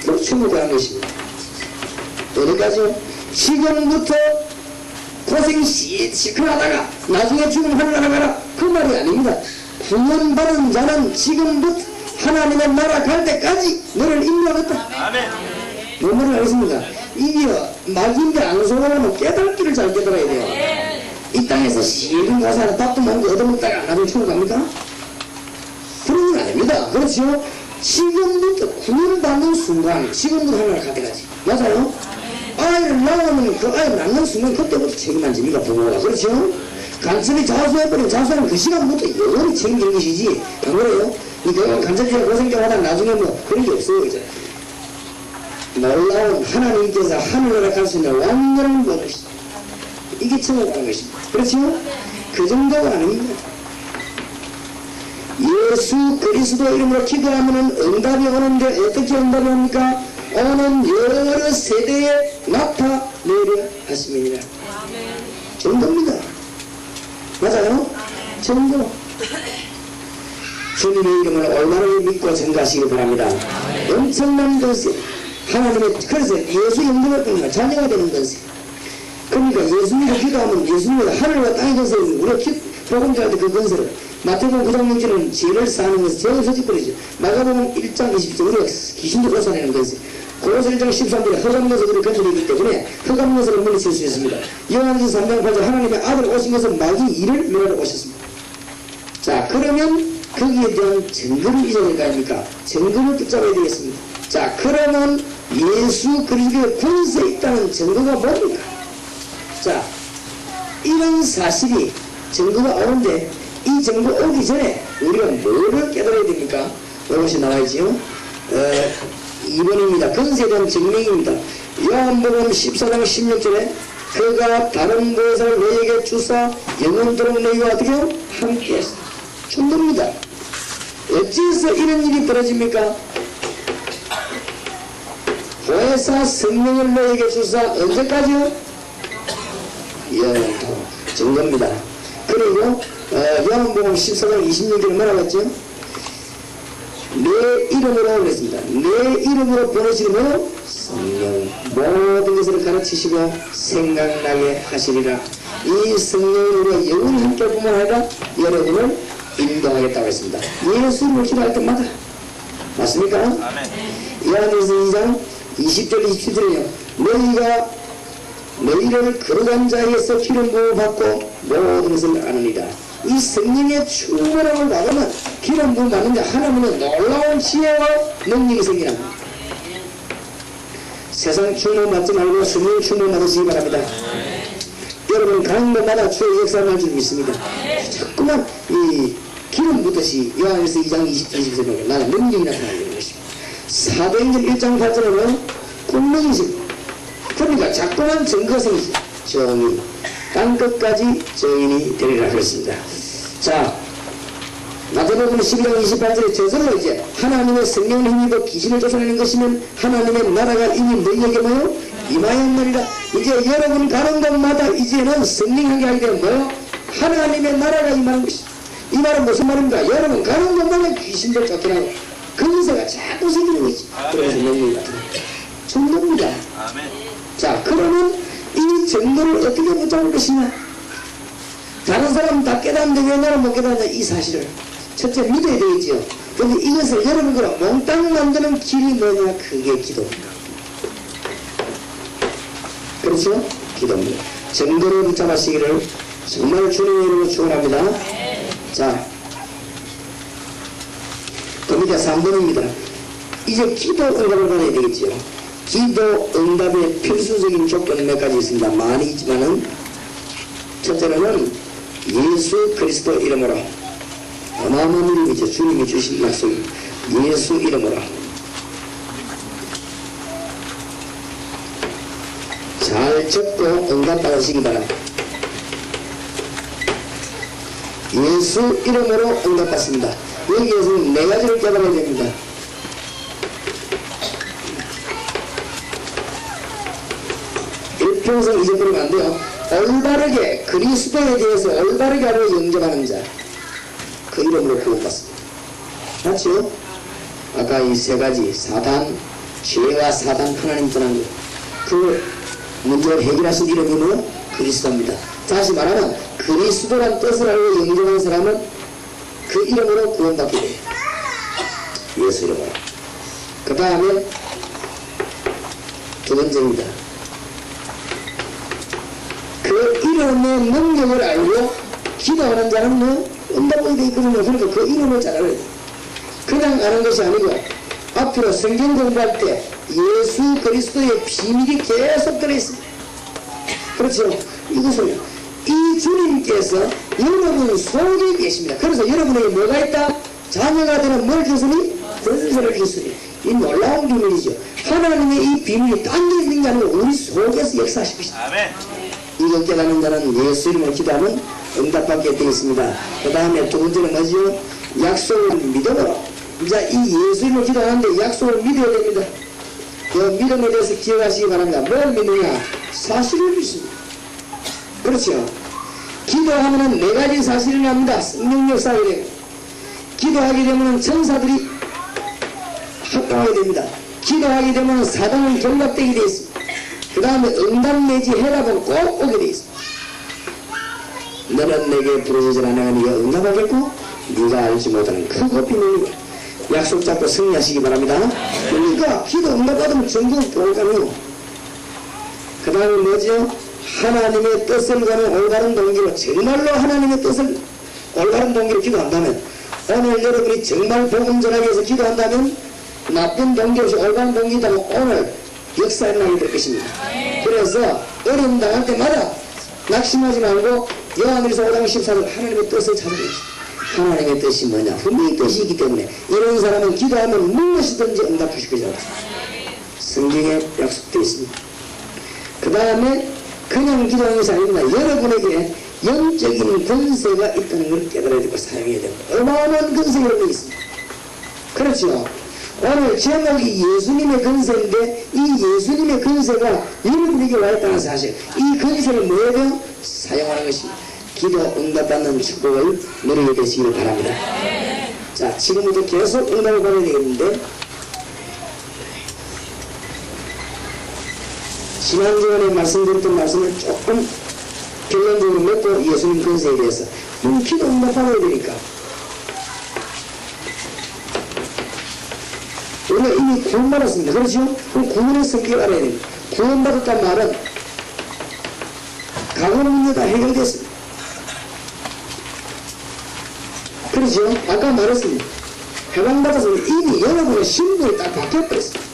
[SPEAKER 1] 그걸 충분한 것입니다. 어디까지요? 지금부터 고생 시큰하다가 나중에 죽으면 하늘나라 가라. 그 말이 아닙니다. 구원받은 자는 지금부터 하나님의 나라 갈 때까지 너를 인도하겠다. 뭔 말을 하겠습니까? 이게 말인데 안 속아가면 깨닫기를 잘 깨달아야 돼요. 이 땅에서 시금 가서 밥도 먹고 얻어먹다가 나중에 천국 갑니까? 그런 건 아닙니다. 그렇죠? 지금부터 구원받는 순간 지금부터 하나를 갈 때까지. 맞아요? 아이를 낳으면 그 아이를 낳는 순간 그때부터 책임만 집니까 부모가. 그렇죠? 간첩이 자수해버리면 자수하면 그 시간부터 영원히 책임진 것이지. 안 그래요? 이거 간첩이랑 고생장 하다가 나중에 뭐 그런 게 없어요. 이제. 놀라운 하나님께서 하늘나라 갈 수 있는 완전한 것이 이게 천국이라는 것입니다. 그렇죠? 그 정도가 아닙니다. 예수 그리스도 이름으로 기도하면 응답이 오는데 어떻게 응답이 옵니까? 오는 여러 세대에 나타내려 하심이니라. 정도입니다. 맞아요? 정도. 주님의 이름을 올바르게 믿고 생각하시기 바랍니다. 엄청난 것이 하나님의, 그래서 예수 영접을 끊으면 자녀가 되는 것이. 그러니까 예수님을 기도하면 예수님을 하늘과 땅에 건설, 우리가 복음 전할 때 그 건설을 마태복음 9장 6절은 죄를 쌓는 것을 죄를 서짓거리죠. 마가복음 1장 20절 우리가 귀신도 쫓아내는 것이. 고로새 1장 13절에 흑암 녀석들을 건드리기 때문에 흑암 녀석을 물리칠 수 있습니다. 요한일서 3장 8절 하나님의 아들 오신 것은 마귀 일을 멸하러 오셨습니다. 자, 그러면 거기에 대한 증거를 잊어야 될 거 아닙니까? 증거를 붙잡아야 되겠습니다. 자, 그러면 예수 그리스도의 권세에 있다는 증거가 뭡니까? 자, 이런 사실이 증거가 오는데 이 증거 오기 전에 우리가 뭐를 깨달아야 됩니까? 이것이 나와있지요. 2번입니다. 권세에 대한 증명입니다. 요한복음 14장 16절에 그가 다른 보혜사를 너에게 주사 영원토록 너희와 어떻게 함께 했어. 충분합니다. 어찌해서 이런 일이 벌어집니까? 보혜사 성령을 너에게 주사 언제까지요? 영원토록. 증거입니다. 그리고 요한복음 14장 26절에 뭐라고 했죠? 내 이름으로 그랬습니다. 내 이름으로 보내시는 성령 모든 것을 가르치시고 생각나게 하시리라. 이 성령을 우리가 영원히 함께 뿐만 아니라 여러분을 인도하겠다고 했습니다. 예수를 기도할 때마다. 맞습니까? 요한일서 2장 20절 27절에요. 너희가 너희를 거룩한 자에서 기름 부어 받고 모든 것을 아느니라. 이 성령의 충만함을 받으면 기름 부어 받는 자 하나님의 놀라운 지혜와 능력이 생기랍니다. 세상 충만 받지 말고 성령 충만 받으시기 바랍니다. 여러분 가는 곳마다 주의 역사를 할 줄 믿습니다. 자꾸만 이 기름 붓듯이 요한일서 2장 20절에 나는 능력이 나타나는 것입니다. 사도행전 1장 8절에는 분명히 그러니까 자꾸만 증거가 생기죠. 정의 땅끝까지 정인이 되리라 그랬습니다. 자, 마태복음 12장 28절에 저절로 이제 하나님의 성령을 힘입어 귀신을 쫓아내는 것이면 하나님의 나라가 이미 너희에게 뭐요? 임하였느니라. 이제 여러분 가는 곳마다 이제는 성령에게 하게 되면 뭐요? 하나님의 나라가 임하는 것이다. 이 말은 무슨 말입니까? 여러분 가는 곳마다 귀신들 쫓겨나고 근세가 자꾸 생기는 거지. 그래서 능력이 나타납니다. 정도입니다. 자, 그러면 이 정도를 어떻게 붙잡을 것이냐? 다른 사람은 다 깨닫는데 왜 나는 못 깨닫냐? 이 사실을 첫째 믿어야 되겠지요. 근데 이것을 여러분들아 몽땅 만드는 길이 뭐냐? 그게 기도입니다. 그렇죠? 기도입니다. 정도를 붙잡으시기를 정말 주님의 이름으로 축원합니다. 자, 그 밑에 3번입니다. 이제 기도 응답을 받아야 되겠지요. 기도 응답의 필수적인 조건은 몇 가지 있습니다. 많이 있지만은 첫째로는 예수 그리스도 이름으로, 어마어마한 이름이죠. 주님이 주신 약속, 예수 이름으로 잘 적고 응답받으시기 바랍니다. 예수 이름으로 응답받습니다. 여기에서는 네 가지를 깨달아야 됩니다. 일평생 잊어버리면 안 돼요. 올바르게 그리스도에 대해서 올바르게 알고 영접하는 자, 그 이름으로 구원받습니다. 맞죠? 아까 이 세 가지, 사단, 죄와 사단, 하나님 떠난 것, 그 문제를 해결하신 이름이 뭐요? 그리스도입니다. 다시 말하면 그리스도란 뜻을 알고 영접한 사람은 그 이름으로 구원받게 돼요. 예수 이름으로. 그 다음에 두 번째입니다. 그 이름의 능력을 알고 기도하는 자는 뭐 응답하게 되어 있거든요. 그러니까 그 이름을 잘 알아야 돼요. 그냥 아는 것이 아니고 앞으로 성경 공부할 때 예수 그리스도의 비밀이 계속 들어있습니다. 그렇죠? 이것은 이 주님께서 여러분 속에 계십니다. 그래서 여러분에게 뭐가 있다? 자녀가 되는 뭘 주시니? 권세를 주시니. 이 놀라운 비밀이죠. 하나님의 이 비밀이 딴 데 있는 게 아니고 우리 속에서 역사하실 것이다.
[SPEAKER 2] 아멘.
[SPEAKER 1] 이걸 깨닫는 자는 예수 이름으로 기도하면 응답받게 되어 있습니다. 그 다음에 두 번째는 뭐죠? 약속을 믿음으로. 이제 이 예수 이름으로 기도하는데 약속을 믿어야 됩니다. 그 믿음에 대해서 기억하시기 바랍니다. 뭘 믿느냐? 사실을 믿습니다. 그렇죠? 기도하면 네 가지 사실을 합니다. 성령 역사하게 됩니다. 기도하게 되면 천사들이 합동하게 됩니다. 기도하게 되면 사단은 결합되게 되어 있습니다. 그 다음에 응답 내지 해답은 꼭 오게 되어 있습니다. 너는 내게 부르짖으라 내가 네가 응답하겠고 네가 알지 못하는 크고 비밀이고 약속 잡고 승리하시기 바랍니다. 그러니까 기도 응답받으면 전부 올가네요. 그 다음에 뭐죠? 하나님의 뜻을 가는 올바른 동기로 정말로 하나님의 뜻을 올바른 동기로 기도한다면 오늘 여러분이 정말 복음 전하기 위해서 기도한다면 나쁜 동기 없이 올바른 동기다면 오늘 역사에 나게 될 것입니다. 그래서 어려움 당할 때마다 낙심하지 말고 요한일서 5장 14절 하나님의 뜻을 찾아내십시오. 하나님의 뜻이 뭐냐? 분명히 뜻이 있기 때문에 이런 사람은 기도하면 무엇이든지 응답하실 것이라고 성경에 약속되어 있습니다. 그 다음에 그냥 기도하는 것이 아닙니다. 여러분에게 영적인 권세가 있다는 걸 깨달아야 되고 사용해야 됩니다. 어마어마한 권세가 있습니다. 그렇죠? 오늘 제목이 예수님의 권세인데 이 예수님의 권세가 여러분에게 와 있다는 사실, 이 권세를 뭐예요? 사용하는 것입니다. 기도 응답받는 축복을 누리게 되시길 바랍니다. 자, 지금부터 계속 응답을 받아야 되겠는데 지난주에 말씀드렸던 말씀을 조금 결론적으로 맺고 예수님 권세에 대해서 기도 응답받아야 되니까 우리가 이미 구원받았습니다. 그렇죠? 그럼 구원의 성격을 알아야 됩니다. 구원받았단 말은 가문 문제 다 해결됐습니다. 그렇죠? 아까 말했습니다. 해방받아서 이미 여러분의 신분이 딱 바뀌어버렸습니다.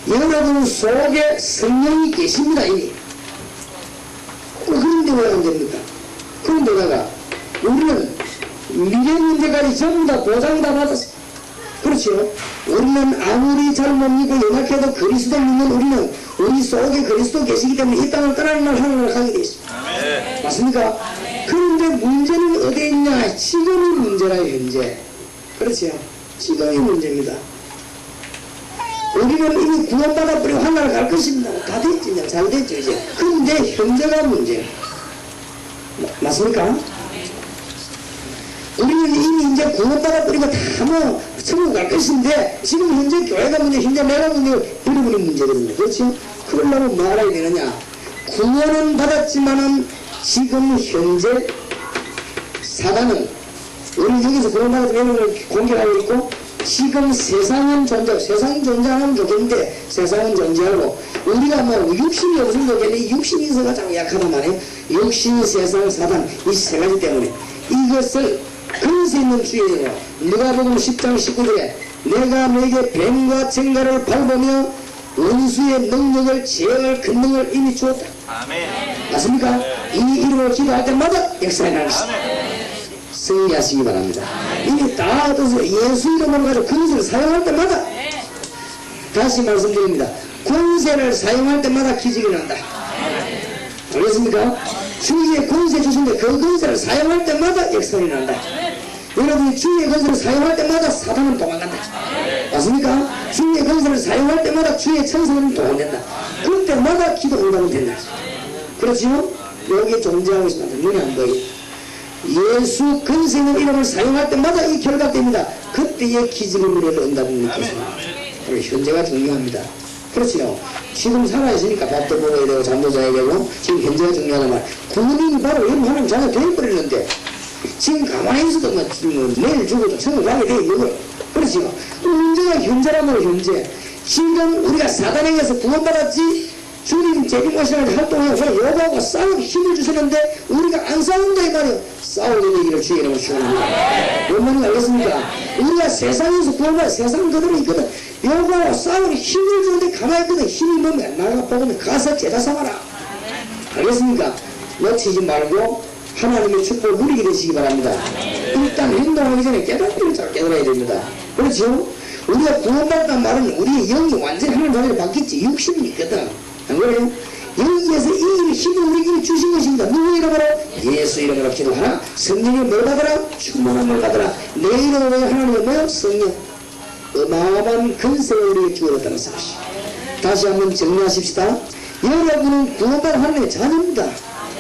[SPEAKER 1] 여러분 속에 성령이 계십니다. 이미. 그런데 왜 안 됩니까? 그런데다가 우리는 미래 문제까지 전부 다 보장 다 받았습니다. 그렇죠? 우리는 아무리 잘못 믿고 연약해도 그리스도 믿는 우리는 우리 속에 그리스도 계시기 때문에 이 땅을 떠나는 날 하늘을 가게 되어 있습니다. 맞습니까? 그런데 문제는 어디에 있냐? 지금이 문제라요, 현재. 그렇죠? 지금이 문제입니다. 우리는 이미 구원받아버리고 하늘을 갈 것입니다. 다 됐죠. 잘 됐죠, 이제. 그런데 현재가 문제예요. 맞습니까? 우리는 이미 이제 구원받아버리고 다 뭐 천국 갈 것인데 지금 현재 교회가 문제, 현재 내가 문제, 여러분이 문제거든요. 그렇죠? 그러려면 뭐 알아야 되느냐? 구원은 받았지만은 지금 현재 사단은 우리 여기서 구원받았던 여러분을 공격하고 있고 지금 세상은 존재하고 세상이 존재하면 좋겠는데 세상은 존재하고 우리가 뭐 육신이 없으면 좋겠는데 육신 인서가 참 약하단 말이에요. 육신, 세상, 사단 이 세 가지 때문에 이것을 근세 있는 주의예요. 누가복음 10장 19절에 내가 너에게 뱀과 쟁가를 밟으며 원수의 능력을 제어할 권능을 이미 주었다.
[SPEAKER 2] 아멘.
[SPEAKER 1] 맞습니까? 이 이름으로 기도할 때마다 역사에 나는 승리하시기 바랍니다. 이게 다 얻어서 예수 이름으로 가지고 권세를 사용할 때마다, 다시 말씀드립니다. 권세를 사용할 때마다 기적이 난다. 알겠습니까? 주의 권세 주신데 그 권세를 사용할 때마다 역사가 난다. 여러분이 주의 권세를 사용할 때마다 사단은 도망간다. 맞습니까? 주의 권세를 사용할 때마다 주의 천사는 도망간다. 그때마다 기도 응답이 된다. 그렇지요? 여기 존재하고 있습니다. 눈이 안 보여요. 예수 권세 있는 이름을 사용할 때마다 이 결각됩니다. 그때의 기적의 무리를 응답을 느끼습니다. 현재가 중요합니다. 그렇지요? 지금 살아있으니까 밥도 먹어야 되고 잠도 자야 되고 지금 현재가 중요하단 말이에요. 군인이 바로 이런 하나님 자녀 되어버리는데 지금 가만히 있어도 뭐 내일 죽어도 천국 가게 돼 이거. 그렇지요? 언제가 현재란 말이에요. 현재. 지금 우리가 사단에게서 구원받았지 주님 재림하시는 활동하고 요구하고 싸우고 힘을 주시는데 우리가 안 싸운다 이 말이에요. 싸우게 되기를 주의 이름으로 축원합니다. 뭔 말인지 알겠습니까? 우리가 세상에서 구원받아 세상 그대로 있거든. 요구하고 싸우고 힘을 주는데 가만히 있거든. 힘이 뭐면 나가 보면 가서 제자 삼아라. 알겠습니까? 놓치지 말고 하나님의 축복을 누리게 되시기 바랍니다. 일단 행동하기 전에 깨닫기를 잘 깨달아야 됩니다. 그렇죠? 우리가 구원받았단 말은 우리의 영이 완전히 하나님 자리를 바뀌지 육신이 있거든. 안 그래요? 여기에서 이 힘을 우리에게 주신 것입니다. 누구 이름으로? 예수 이름으로 기도하라. 성령이 뭘 받으라? 충만함을 받으라. 내 이름으로 하나님은 뭐요? 성령. 어마어마한 근세를 우리에게 주어졌다는 사실. 다시 한번 정리하십시다. 여러분은 구원받은 하나님의 자녀입니다.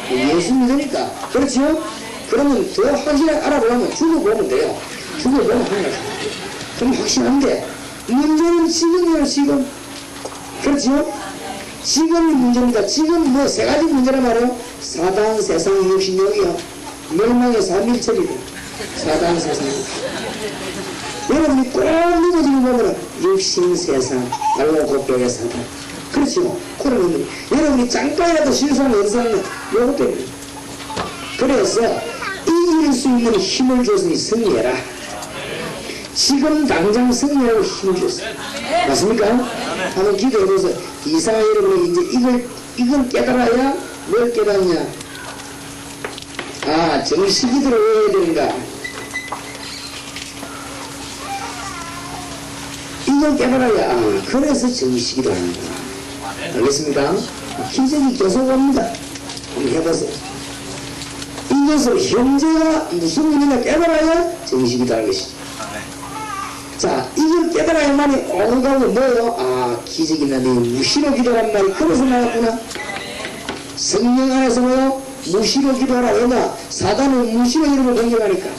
[SPEAKER 1] 예수 믿으니까. 그렇죠? 그러면 더 확실하게 알아보려면 죽어보면 돼요. 죽어보면 하나님. 그럼 확실한데 문제는 지금이에요. 지금. 그렇죠? 지금이 문제입니다. 지금 뭐 세 가지 문제란 말이에요. 사단, 세상, 육신력이요. 멸망의 삼일체리래. 사단, 세상, 여러분이 꼭 믿어지는 거는 육신, 세상, 말로 곱벽의 사단. 그렇죠. 그러면 여러분이 잠깐이라도 실수하면 어디서는 요것 때문에. 그래서 이길 수 있는 힘을 줬으니 승리해라. 지금 당장 승리하고 힘을 줬어요. 맞습니까? 한번 기도해보세요. 이상한 여러분이 이제 이걸 깨달아야 뭘 깨닫냐? 아, 정식이 들어야 되는가? 이걸 깨달아야, 아, 그래서 정식이 들어가는구나. 알겠습니까? 기적이 계속 옵니다. 한번 해보세요. 이것을 현재가 무슨 일이냐 깨달아야 정식이 들어가는 것이죠. 자, 이걸 깨달아야 말이 오가고 뭐요? 아, 기적이 나네. 무시로 기도란 말이 그래서 나왔구나. 성령 안에서 뭐요? 무시로 기도하라. 왜냐? 사단은 무시로 이름을 공격하니까.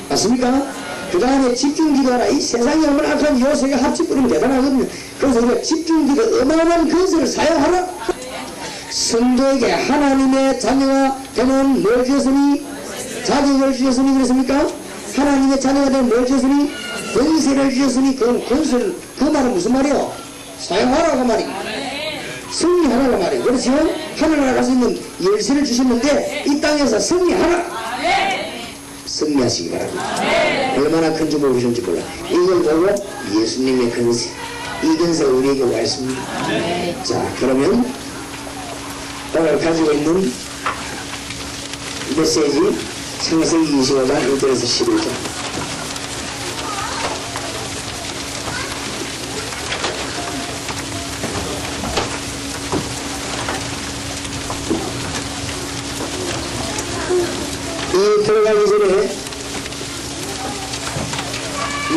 [SPEAKER 1] 맞습니까? 그 다음에 집중 기도하라. 이 세상에 얼마나 악한 요새가 합치뿌리면 대단하거든요. 그래서 우리가 집중 기도, 어마어마한 근세를 사용하라. 성도에게 하나님의 자녀가 되는 뭘 주셨으니? 자격을 주셨으니 그렇습니까? 하나님의 자녀가 되는 뭘 주셨으니? 권세를 주셨으니 그 권세를, 그 말은 무슨 말이요? 사용하라고 말이에요. 승리하라고 말이에요. 그렇죠? 하늘나라 갈 수 있는 열쇠를 주셨는데 이 땅에서 승리하라. 승리하시기 바랍니다. 얼마나 큰 주복을 주셨는지 몰라. 이걸 보고 예수님의 권세, 이 권세가 우리에게 와 있습니다. 자, 그러면 오늘 가지고 있는 메시지 창세기 25장 1절에서 11절. 이 들어가기 전에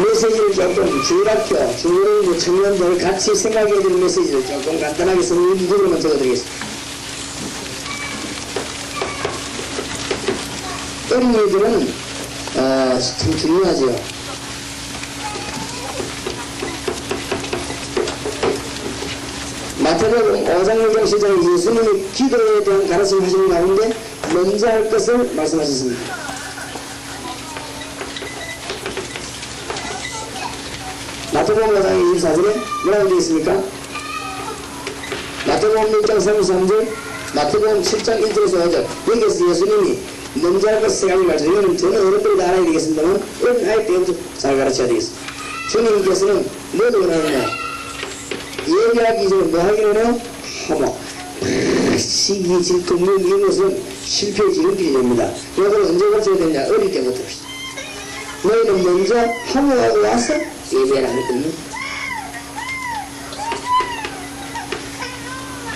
[SPEAKER 1] 메시지를 조금 주일학교, 중고등부 청년들 같이 생각해야 되는 메시지를 조금 간단하게 성경으로만 적어드리겠습니다. 어린이들은 참 중요하죠. 마태복음 5장 6장 10장 예수님이 기도에 대한 가르침을 하시는 가운데 먼저 할 것을 말씀하셨습니다. 마태복음 5장 24절에 뭐라고 되어 있습니까? 마태복음 6장 33절, 마태복음 7장 1절에서 5절. 여기에서 예수님이 먼저 할 것을 세 가지 말씀. 이거는 저는 어른들이 다 알아야 되겠습니다만 어른 할 때부터 잘 가르쳐야 되겠습니다. 주님께서는 뭐를 원하느냐? 예배하기 전에 뭐 하기로 해요? 호모. 시기, 질투, 이것은 실패의 지름길이 됩니다. 이걸 언제 고쳐야 되냐? 어릴 때부터. 너희는 먼저 하고하고 와서 예배를 하거든요.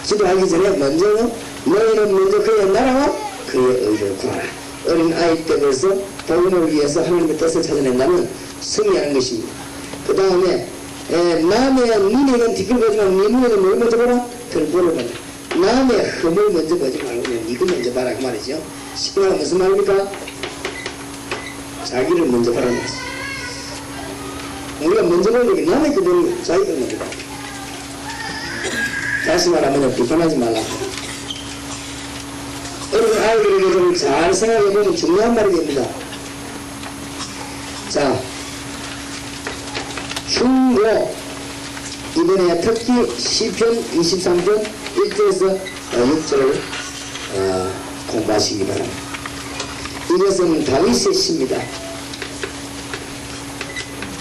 [SPEAKER 1] 기도하기 전에 먼저는 너희는 먼저 그의 나라와 그의 의를 구하라. 어린 아이 때 벌써 복음을 위해서 하나님의 뜻을 찾아낸다면 승리하는 것입니다. 그 다음에 남의 눈에는 뒤를 보지만 네 눈에는 뭘 먼저 보라? 들보를 보라. 남의 흠을 먼저 보지 말고 그냥 이거 먼저 봐라 그 말이죠. 시끄러워 무슨 말입니까? 자기를 먼저 보라는 거죠. 우리가 먼저 보는 게 남의 그들을 자기가 먼저 봐. 다시 말하면 비판하지 말라. 어린 아이들에게 좀 잘 생각해보면 중요한 말이 됩니다. 자, 중고 이번에 특히 시편 23편 1절에서 6절을 공부하시기 바랍니다. 이것은 다윗의 시입니다.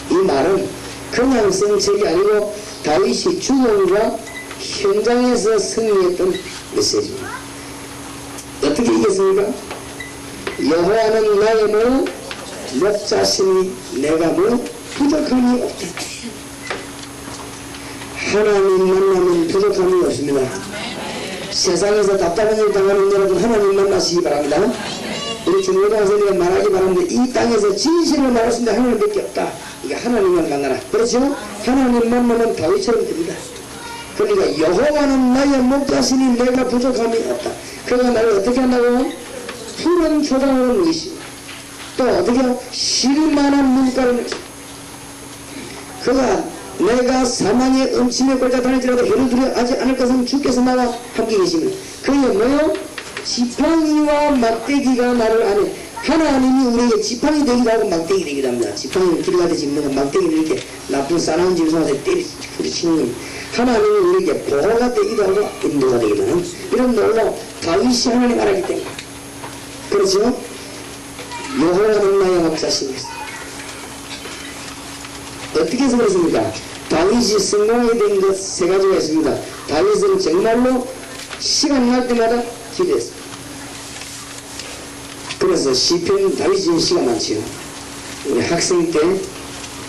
[SPEAKER 1] 이 말은 그냥 쓴 책이 아니고 다윗이 죽음과 현장에서 승리했던 메시지입니다. 어떻게 이겼습니까? 여호와는 나의 뭐 목자시니 내가 뭐 부족함이 없다. 하나님 만나면 부족함이 없습니다. 세상에서 답답한 일 당하는 여러분 하나님 만나시기 바랍니다. 우리 중고등학생들이 말하기 바랍니다. 이 땅에서 진실을 말할 수 있는 하나님밖에 없다. 이게 하나님을 만나라. 그렇죠? 하나님 만나면 다윗처럼 됩니다. 그러니까 여호와는 나의 목자시니 내가 부족함이 없다. 그가 나를 어떻게 한다고? 푸른 초장으로 누이시. 또 어떻게 실만한 물가를 내시. 그가 내가 사망의 음침에 걸려 다닐지라도 해를 두려워하지 않을 것은 주께서 나와 함께 계십니다. 그의 뭐요? 지팡이와 막대기가 나를 안에. 하나님이 우리에게 지팡이 되기도 하고 막대기 되기도 합니다. 지팡이를 길 가듯이 입는 건 막대기를 이렇게 나쁜 싸나운 짐승한테 부딪히는 겁니다. 하나님이 우리에게 보호가 되기도 하고 인도가 되기도 하는 이런 놀라운 다윗이 하나님 알았기 때문에. 그렇죠? 여호와는 나의 목자시니까. 어떻게 해서 그렇습니까? 다윗이 성공하게 된 것 세 가지가 있습니다. 다윗은 정말로 시간 날 때마다 기도했습니다. 그래서 시편 다윗이 시가 많지요. 우리 학생 때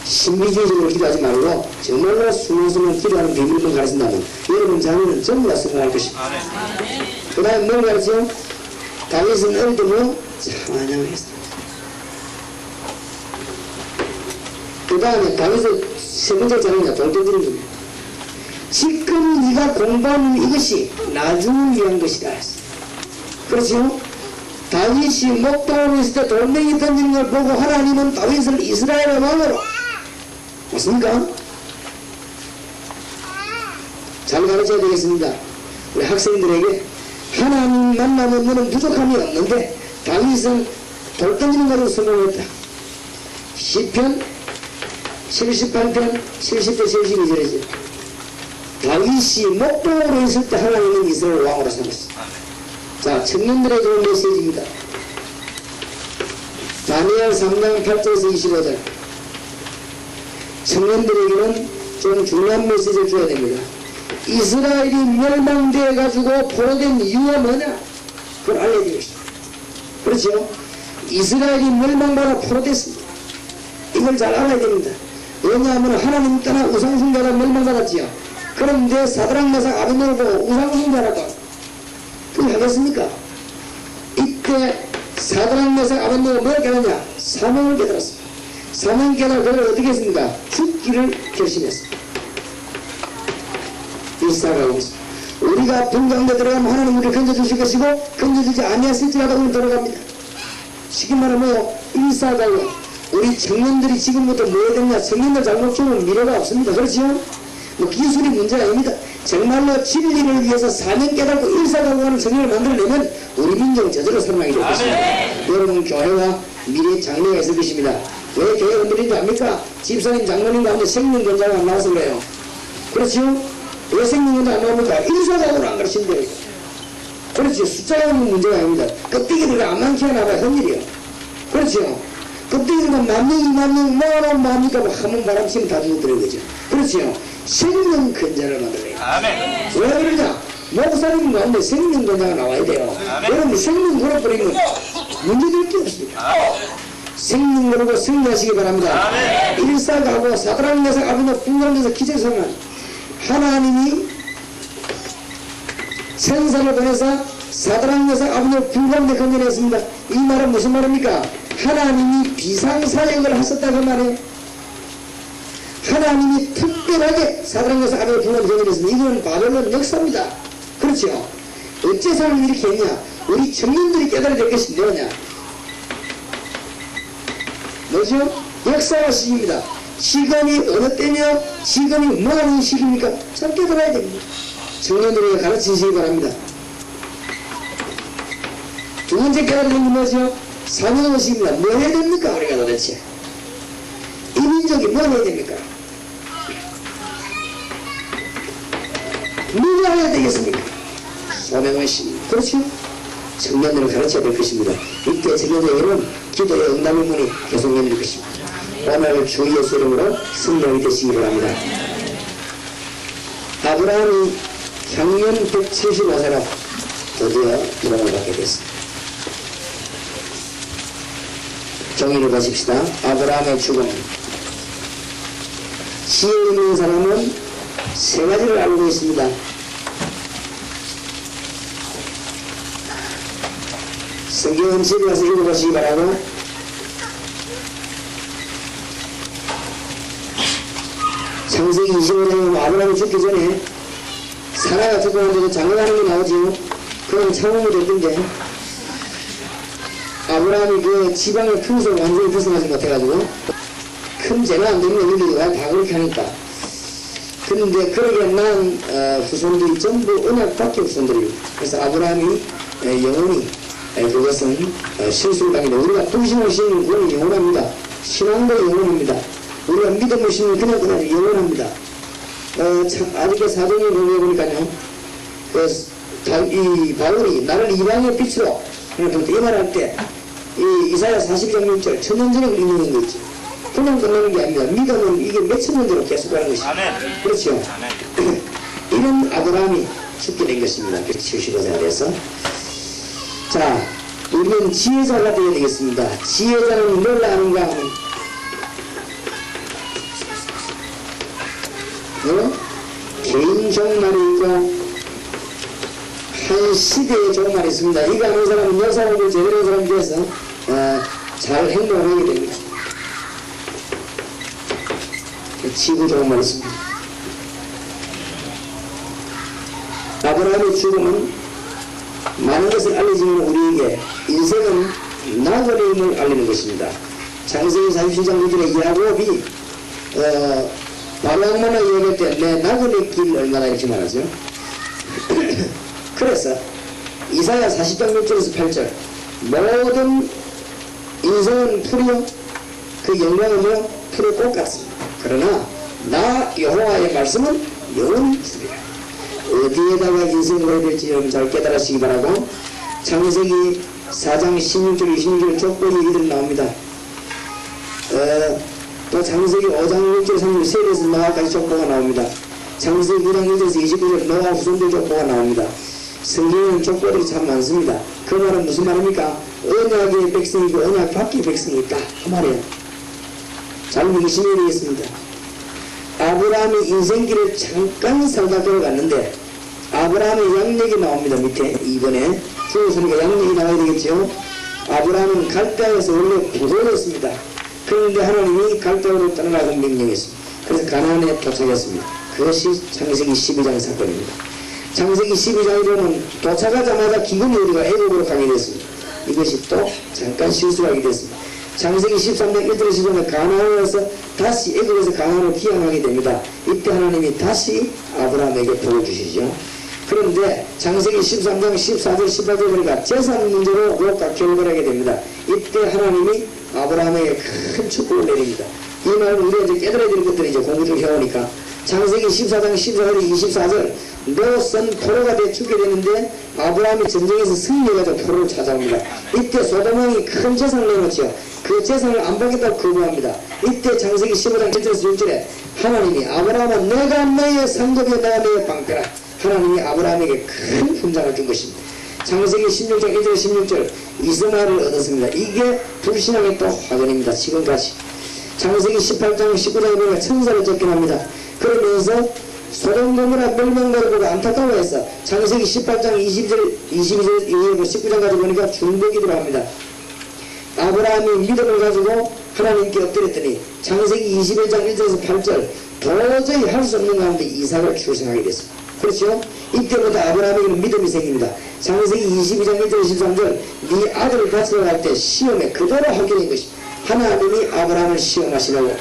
[SPEAKER 1] 신비주의적으로 기도하지 말고 정말로 숨어숨어 기도하는 비밀을 가르친다면 여러분 자녀는 전부 다 성공할 것입니다. 그 다음에 뭘 가르치죠? 다윗은 어릴 때 뭐? 찬양했습니다. 그 다음에 다윗의 세 번째 자료냐 돌던지는 겁니다. 지금 네가 공부하는 이것이 나중을 위한 것이다 했어요. 그렇죠? 다윗이 목동으로 있을 때 돌멩이 던지는 걸 보고 하나님은 다윗을 이스라엘의 왕으로 맞습니까? 잘 가르쳐야 되겠습니다. 우리 학생들에게 하나님 만나면 너는 부족함이 없는데 다윗은 돌 던지는 걸로 성공했다. 시편 78편 70편 72절이죠. 다윗이 목동으로 있을 때 하나님은 이스라엘 왕으로 삼았어. 자, 청년들에게 좋은 메시지입니다. 다니엘 3장 8절에서 25절. 청년들에게는 좀 중요한 메시지를 줘야 됩니다. 이스라엘이 멸망되어 가지고 포로된 이유가 뭐냐? 그걸 알려드리고 싶습니다. 그렇죠? 이스라엘이 멸망받아 포로됐습니다. 이걸 잘 알아야 됩니다. 왜냐하면 하나님 떠나 우상숭배가 멸망받았지요. 그런데 사드락 메삭 아벤노를 보고 우상숭배라고 그걸 하겠습니까? 이때 사드락 메삭 아벤노가 뭘 깨달냐? 사명을 깨달았습니다. 사명 깨달아 그걸 어떻게 했습니까? 죽기를 결심했습니다. 일사가고 있습니다. 우리가 분광대 들어가면 하나님 우리를 건져주실 것이고 건져주지 아니했을지라도 우리는 들어갑니다. 쉽게 말하면 일사가고 우리 청년들이 지금부터 뭐 해야 되냐? 청년들 잘못 주면 미래가 없습니다. 그렇죠? 뭐 기술이 문제가 아닙니다. 정말로 진리를 위해서 사명 깨닫고 일사가고하는 청년을 만들어내면 우리 민족은 저절로 살아나게 될 것입니다. 여러분 교회와 미래의 장래가 있을 것입니다. 왜 교회 흔들리는지 압니까? 집사님 장로님 가운데 생명권자가 안 나와서 그래요. 그렇죠? 왜 생명권자 안 나옵니까? 일사가고를 안 가르친대요. 그렇죠? 숫자가 없는 문제가 아닙니다. 껍데기들가 안 많게 하나봐야 헌일이에요. 그렇죠? 껍데기들만 만 명, 2만 명, 뭐하면 뭐합니까? 뭐 한번 바람 치면 다 죽어들어요. 그죠? 그렇죠? 생명 근자를 만들어요. 왜 그러냐? 목사님 가운데 생명권자가 나와야 돼요. 여러분 생명 걸어버리면 문제될 게 없습니다. 생명 걸고 승리하시기 바랍니다. 일사가고 사드락 메삭 아벤노고 분간돼서 기적성한 하나님이 천사를 보내서 사드락 메삭 아벤노고 분간돼 건져냈습니다. 이 말은 무슨 말입니까? 하나님이 비상사역을 하셨다 그 말이에요. 하나님이 특별하게 사드락 메삭 아벤노고 분간돼 건져냈습니다. 이건 바벨론 역사입니다. 그렇죠? 어째서 이렇게 했냐? 우리 청년들이 깨달아야 될 것이 뭐냐? 뭐죠? 역사와 시기입니다. 시간이 어느 때며 시간이 뭐 하는 시기입니까? 잘 깨달아야 됩니다. 청년들에게 가르치시기 바랍니다. 두 번째 깨달아야 되는 게 뭐죠? 사명의식입니다. 뭐 해야 됩니까? 우리가 도대체 이 민족이 뭐 해야 됩니까? 누가 해야 되겠습니까? 사명의식. 그렇죠? 청년들을 가르쳐야 될 것입니다. 이때 청년들 여러분 기도의 응답의 문이 계속 열릴 것입니다. 오늘 주 예수 이름으로 승리하게 되시기 바랍니다. 아브라함이 향년 175세로 드디어 기록을 받게 됐습니다. 정의를 보십시다. 아브라함의 죽음. 지혜 있는 사람은 세 가지를 알고 있습니다. 성경은 집에 가서 읽어보시기 바라고, 창세기 25장에 아브라함이 죽기 전에 사라가 죽고 난데도 장가가는 게 나오지요. 그건 참음이 됐던데 아브라함이 그 지방의 풍속을 완전히 벗어나지 못해가지고 큰 죄가 안 되면 우리가 다 그렇게 하니까. 그런데 그러게 난 후손들이 전부 언약밖에 후손들이에요. 그래서 아브라함이 영원히 그것은 실수를 당했다. 우리가 통신을 신는 그건 영원합니다. 신앙도 영원합니다. 우리가 믿음을 신는 그냥 영원합니다. 아직의 사정을 보니까요, 이 바울이 나를 이방의 빛으로 이 말할 때 이 이사야 40장 6절 천년전에 읽는 거 있죠. 그냥 끝나는 게 아닙니다. 믿음은 이게 몇천 년대로 계속 가는 것입니다. 그렇죠? 이런 아브라함이 죽게 된 것입니다. 75세가 돼서. 자, 우리는 지혜자가 되어야 되겠습니다. 지혜자는 뭘 아는가 하면 개인 종말이 있고 한 시대의 종말이 있습니다. 이거 아는 사람은 역사를 제대로 한 사람이 돼서 잘 행동하게 됩니다. 지구 종말이 있습니다. 아브라함의 죽음은 많은 것을 알려주는 우리에게 인생은 나그네임을 알리는 것입니다. 창세기 47장 9절에 야곱이 바로왕만을 얘기할 때 내 나그네 길 얼마나 이렇게 말하죠. 그래서 이사야 40장 6절에서 8절 모든 인생은 풀이요 그 영광은 뭐 풀의 꽃 같습니다. 그러나 나 여호와의 말씀은 영원히 있으리라. 어디에다가 인생을 해야 될지 여러분 잘 깨달으시기 바라고, 창세기 4장 16절 26절 족보의 얘기들이 나옵니다. 또 창세기 5장 6절 3절 세례에서 노아까지 족보가 나옵니다. 창세기 9장 1절에서 29절 노아 후손들 족보가 나옵니다. 성경에는 족보들이 참 많습니다. 그 말은 무슨 말입니까? 언약의 백성이고 언약 밖의 백성이 있다 그 말이에요. 잘 명심해야 되겠습니다. 아브라함이 인생길을 잠깐 살다 걸어갔는데 아브라함의 양력이 나옵니다. 밑에 2번에 주어서니까 양력이 나와야 되겠죠. 아브라함은 갈대아에서 원래 부도였습니다. 그런데 하나님이 갈대아로 떠나라고 명령했습니다. 그래서 가나안에 도착했습니다. 그것이 창세기 12장 사건입니다. 창세기 12장에 보면 도착하자마자 기근이 우리가 애굽으로 가게 됐습니다. 이것이 또 잠깐 실수하게 됐습니다. 창세기 13장 1절에 보면 가나안에서 다시 애굽에서 가나안으로 귀향하게 됩니다. 이때 하나님이 다시 아브라함에게 복을 주시죠. 그런데 창세기 13장 14절 18절 보니까 재산 문제로 롯과 결별하게 됩니다. 이때 하나님이 아브라함에게 큰 축복을 내립니다. 이 말은 우리가 이제 깨달아야 될 것들이 이제 공부 중 해오니까 창세기 14장 14절 24절 롯은 포로가 돼 죽게 되는데 아브라함이 전쟁에서 승리해가지고 포로를 찾아옵니다. 이때 소돔왕이 큰 재산을 내놓죠. 그 재산을 안 받겠다고 거부합니다. 이때 창세기 15장 7절에서 6절에 하나님이 아브라함아 내가 너의 상급이요 내가 너의 방패라. 하나님이 아브라함에게 큰 훈장을 준 것입니다. 창세기 16장 1절 16절 이스마엘을 얻었습니다. 이게 불신앙의 또 화근입니다. 지금까지. 창세기 18장 19장에 보면 천사를 접견합니다. 그러면서 소돔 고모라 멸망을 보고 안타까워해서 창세기 18장 22절 19장까지 보니까 중보기도를 합니다. 아브라함이 믿음을 가지고 하나님께 엎드렸더니 창세기 21장 1절에서 8절 도저히 할 수 없는 가운데 이삭을 출생하게 됐습니다. 그렇죠? 이때부터 아브라함에게는 믿음이 생깁니다. 창세기 22장 1절 13절 네 아들을 바치러 갈 때 시험에 그대로 하게 된 것입니다. 하나님이 아브라함을 시험하시려고.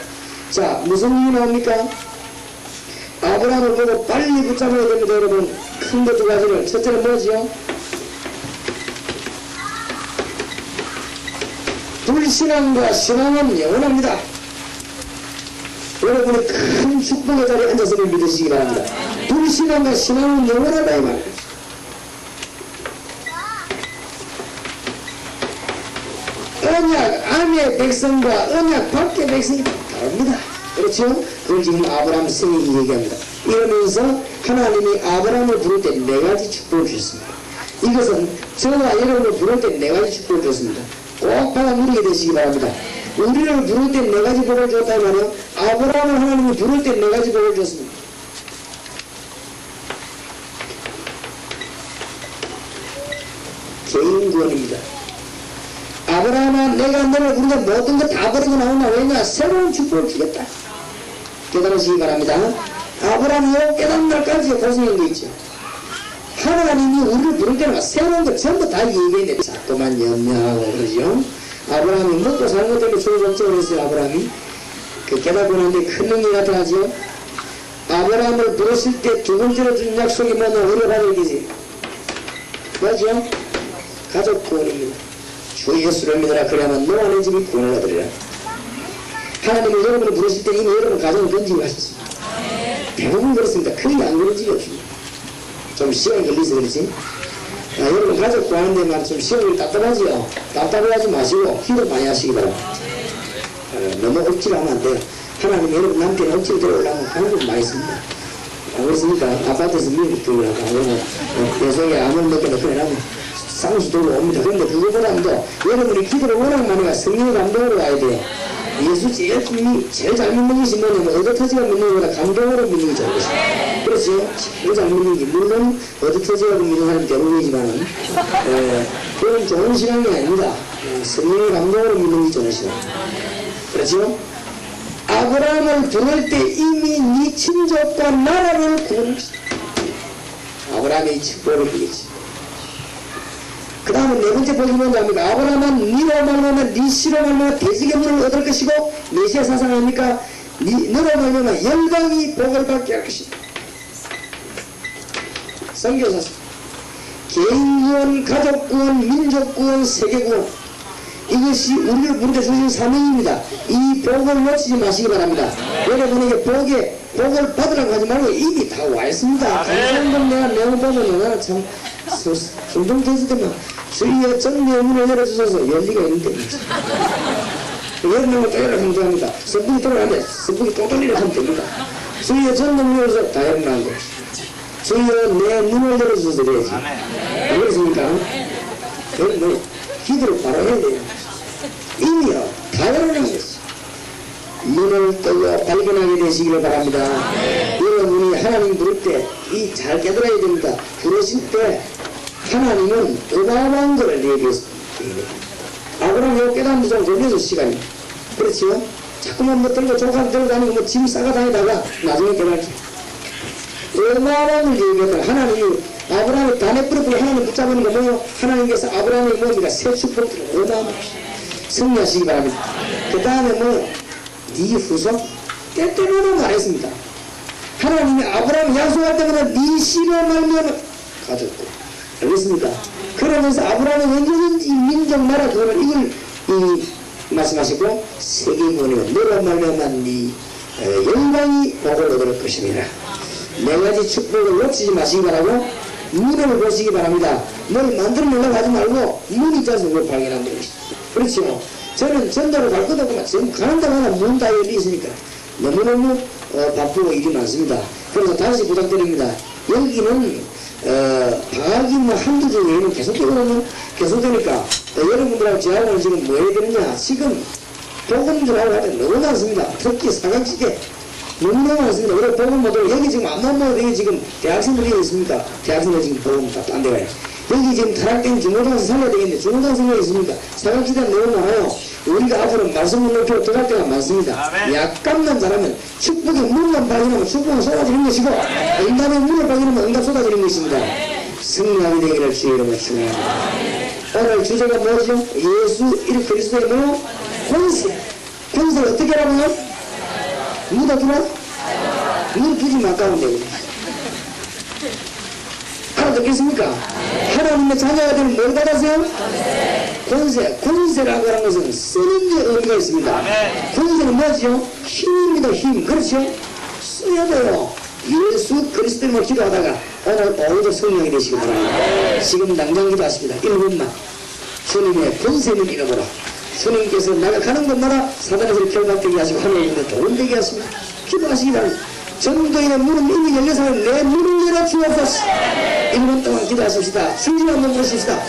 [SPEAKER 1] 자, 무슨 이유 나옵니까? 아브라함을 보고 빨리 붙잡아야 됩니다. 여러분, 큰 것 두 가지를. 첫째는 뭐지요? 불신앙과 신앙은 영원합니다. 여러분이 큰 축복의 자리에 앉아서를 믿으시기 바랍니다. 불신앙과 신앙은 영원하다 이 말이에요. 언약 안의 백성과 언약 밖의 백성이 다릅니다. 그렇죠? 그걸 지금 아브라함 성경이 얘기합니다. 이러면서 하나님이 아브라함을 부를 때 네 가지 축복을 주셨습니다. 이것은 저와 여러분을 부를 때 네 가지 축복을 줬습니다. 꼭 받아 누리게 되시기 바랍니다. 우리를 부를 때 네 가지 복을 줬단 말이에요. 아브라함을 하나님이 부를 때 네 가지 복을 줬습니다. 개인 구원입니다. 아브라함아 내가 너를 부르다 모든 것 다 버리고 나오나 왜냐 새로운 축복을 주겠다. 깨달으시기 바랍니다. 아브라함이 깨닫는 날까지 고생한 거 있죠. 하나님이 우리를 부를 때는 새로운 것 전부 다 얘기했네. 자꾸만 염려하고 그러죠. 아브라함이 먹고 사는 것 때문에 죽을 걱정을 했어요. 아브라함이 그 깨닫고 나는데 큰 능력이 나타나죠. 아브라함을 부르실 때 두 번째로 준 약속이 뭐냐 우리가 받을 기지 맞죠? 가족 구원입니다. 주 예수를 믿어라 그래야만 너와 내 집이 구원을 얻으리라. 하나님은 여러분을 부르실 때 이미 여러분 가정을 건지고 하셨습니다. 대부분 그렇습니다. 거의 안 그런 집이 없습니다. 좀 시간이 걸려서 그렇지. 여러분 가족 구하는데 말 좀 시간이 답답하지요. 답답해하지 마시고 기도 많이 하시기 바랍니다. 너무 억지로 하면 안 돼요. 하나님 여러분 남편 억지로 들어오려면 하는 분 많이 있습니다. 그렇습니까? 아파트에서 미국 들어오려고 내 속에 아무리 몇개 넣고 해라면 쌍수 들고 옵니다. 그런데 그거보다도 여러분이 기도를 워낙 많이 가 성령의 감동으로 와야 돼요. 예수 제일 잘 믿는 것이 뭐냐면 어디터지가 믿는 것보다 감동으로 믿는 게 좋은 것입니다. 그렇죠? 제일 잘 믿는 게 물론 어디터지가 믿는 사람이 대부분이지만 그건 좋은 신앙이 아닙니다. 성령의 감동으로 믿는 게 좋은 신앙. 그렇죠? 아브라함을 부를 때 이미 네 친족과 나라를 구원했다. 아브라함의 축복을 주겠지. 그 다음에 네 번째 복이 뭔지 압니까? 아브라함은 니로 말미암아 니 씨로 말미암아 대지의 문을 얻을 것이고 메시아 사상 아닙니까? 너로 말미암아 영광이 복을 받게 할 것이다. 선교사상 개인 구원, 가족 구원, 민족 구원, 세계 구원 이것이 우리를 부르게 주신 사명입니다. 이 복을 놓치지 마시기 바랍니다. 여러분에게 복을 받으라고 하지 말고 이미 다 와 있습니다. 감사합니다. 내가 내용 보면 나는 참 충동되지 되면 주위에 정리의 문을 열어주셔서 열리가 있는데 열는 것도 열어 행동합니다. 선풍이 돌아가는데 선풍이 또 돌리려 하면 됩니다. 주위에 정리를 열어서 다 열어나는 거예요. 주위에 내 눈을 열어주셔서 그래야지. 안 그렇습니까? 기도를 바로 해야 돼요. 이미요 다 열어놓은 거죠. 눈을 뜨고 발견하게 되시기를 바랍니다. 여러분이 하나님 부를 때 이 잘 깨달아야 됩니다. 부르실 때 하나님은 어마어마한 것을 얘기했습니다. 아브라함이 요 깨닫는데 좀 걸려서 시간이. 그렇죠? 자꾸만 뭐 들고 조각 들고 다니고 뭐 짐 싸가 다니다가 나중에 깨닫죠. 어마어마한 걸 얘기했다. 하나님이 아브라함이 단에 뿌렸고 하나님 붙잡는 거 뭐요? 하나님께서 아브라함이 뭡니까? 새 축복을 어마어마하게 승리하시기 바랍니다. 그 다음에 뭐 네 후손 때때로는 말했습니다. 하나님이 아브라함 약속할 때마다 네 씨로 말미암아 가졌고 알겠습니까? 그러면서 아브라함이 언제든지 민족 나라 그거를 이걸 말씀하시고 세계군이요 너로 말미암아 네 영광이 복을 얻을 것이니라. 네 가지 축복을 놓치지 마시기 바라고 문을 보시기 바랍니다. 뭘 만들어 놓으려고 하지 말고 문이 있어서 그걸 발견하는 것이죠. 그렇죠? 저는 전도를 갈 것도 없고 지금 가는 데마다 문 다 열려 있으니까 너무너무 바쁘고 일이 많습니다. 그래서 다시 부탁드립니다. 여기는 방학이 뭐 한두 주 외에는 계속되거든요. 계속되니까 여러분들하고 저하고는 지금 뭐 해야 되느냐, 지금 복음 전하고 할 때 너무 많습니다. 특히 사각지대 너무 많습니다. 우리 복음 모델 여기 지금 암만 모델 여기 지금 대학생들이 있습니까? 대학생들 지금 복음 다 안 돼가요. 여기 지금 타락된 중고등학생 살려야 되겠는데 중고등학생이 있습니까? 사각지대는 너무 많아요. 우리가 앞으로 말씀을 높여 들어갈 때가 많습니다. 약간만 잘하면 축복의 문만 발견하면 축복은 쏟아지는 것이고 응답의 문을 발견하면 응답 쏟아지는 것입니다. 승리하게 되기를 주의 이름으로 축원합니다. 오늘 주제가 뭐죠? 예수 이름 그리스도의 뭐? 권세. 권세를 어떻게 하라고요? 묻어두라? 묻어두지 마까운데 알아듣겠습니까? 하나님의 자녀가 되면 뭘 받았어요? 권세. 권세라고 하는 것은 쓰는 데 의미가 있습니다. 권세는 뭐죠? 힘입니다. 힘. 그렇죠? 써야 돼요. 예수 그리스도를 기도하다가 오늘 오후도 성령이 되시기 바랍니다. 지금 당장 기도하십니다. 1분만. 주님의 권세는 잃어버려. 주님께서 내가 가는 곳마다 사단에서 결박되게 하시고 하나님의 도움 되게 하십니다. 기도하시기 바랍니다. 전도인의 문은 이미 열려서 내 문을 열어 주옵소서. 1분 동안 기도하십시다. 승진 한번 보십시다.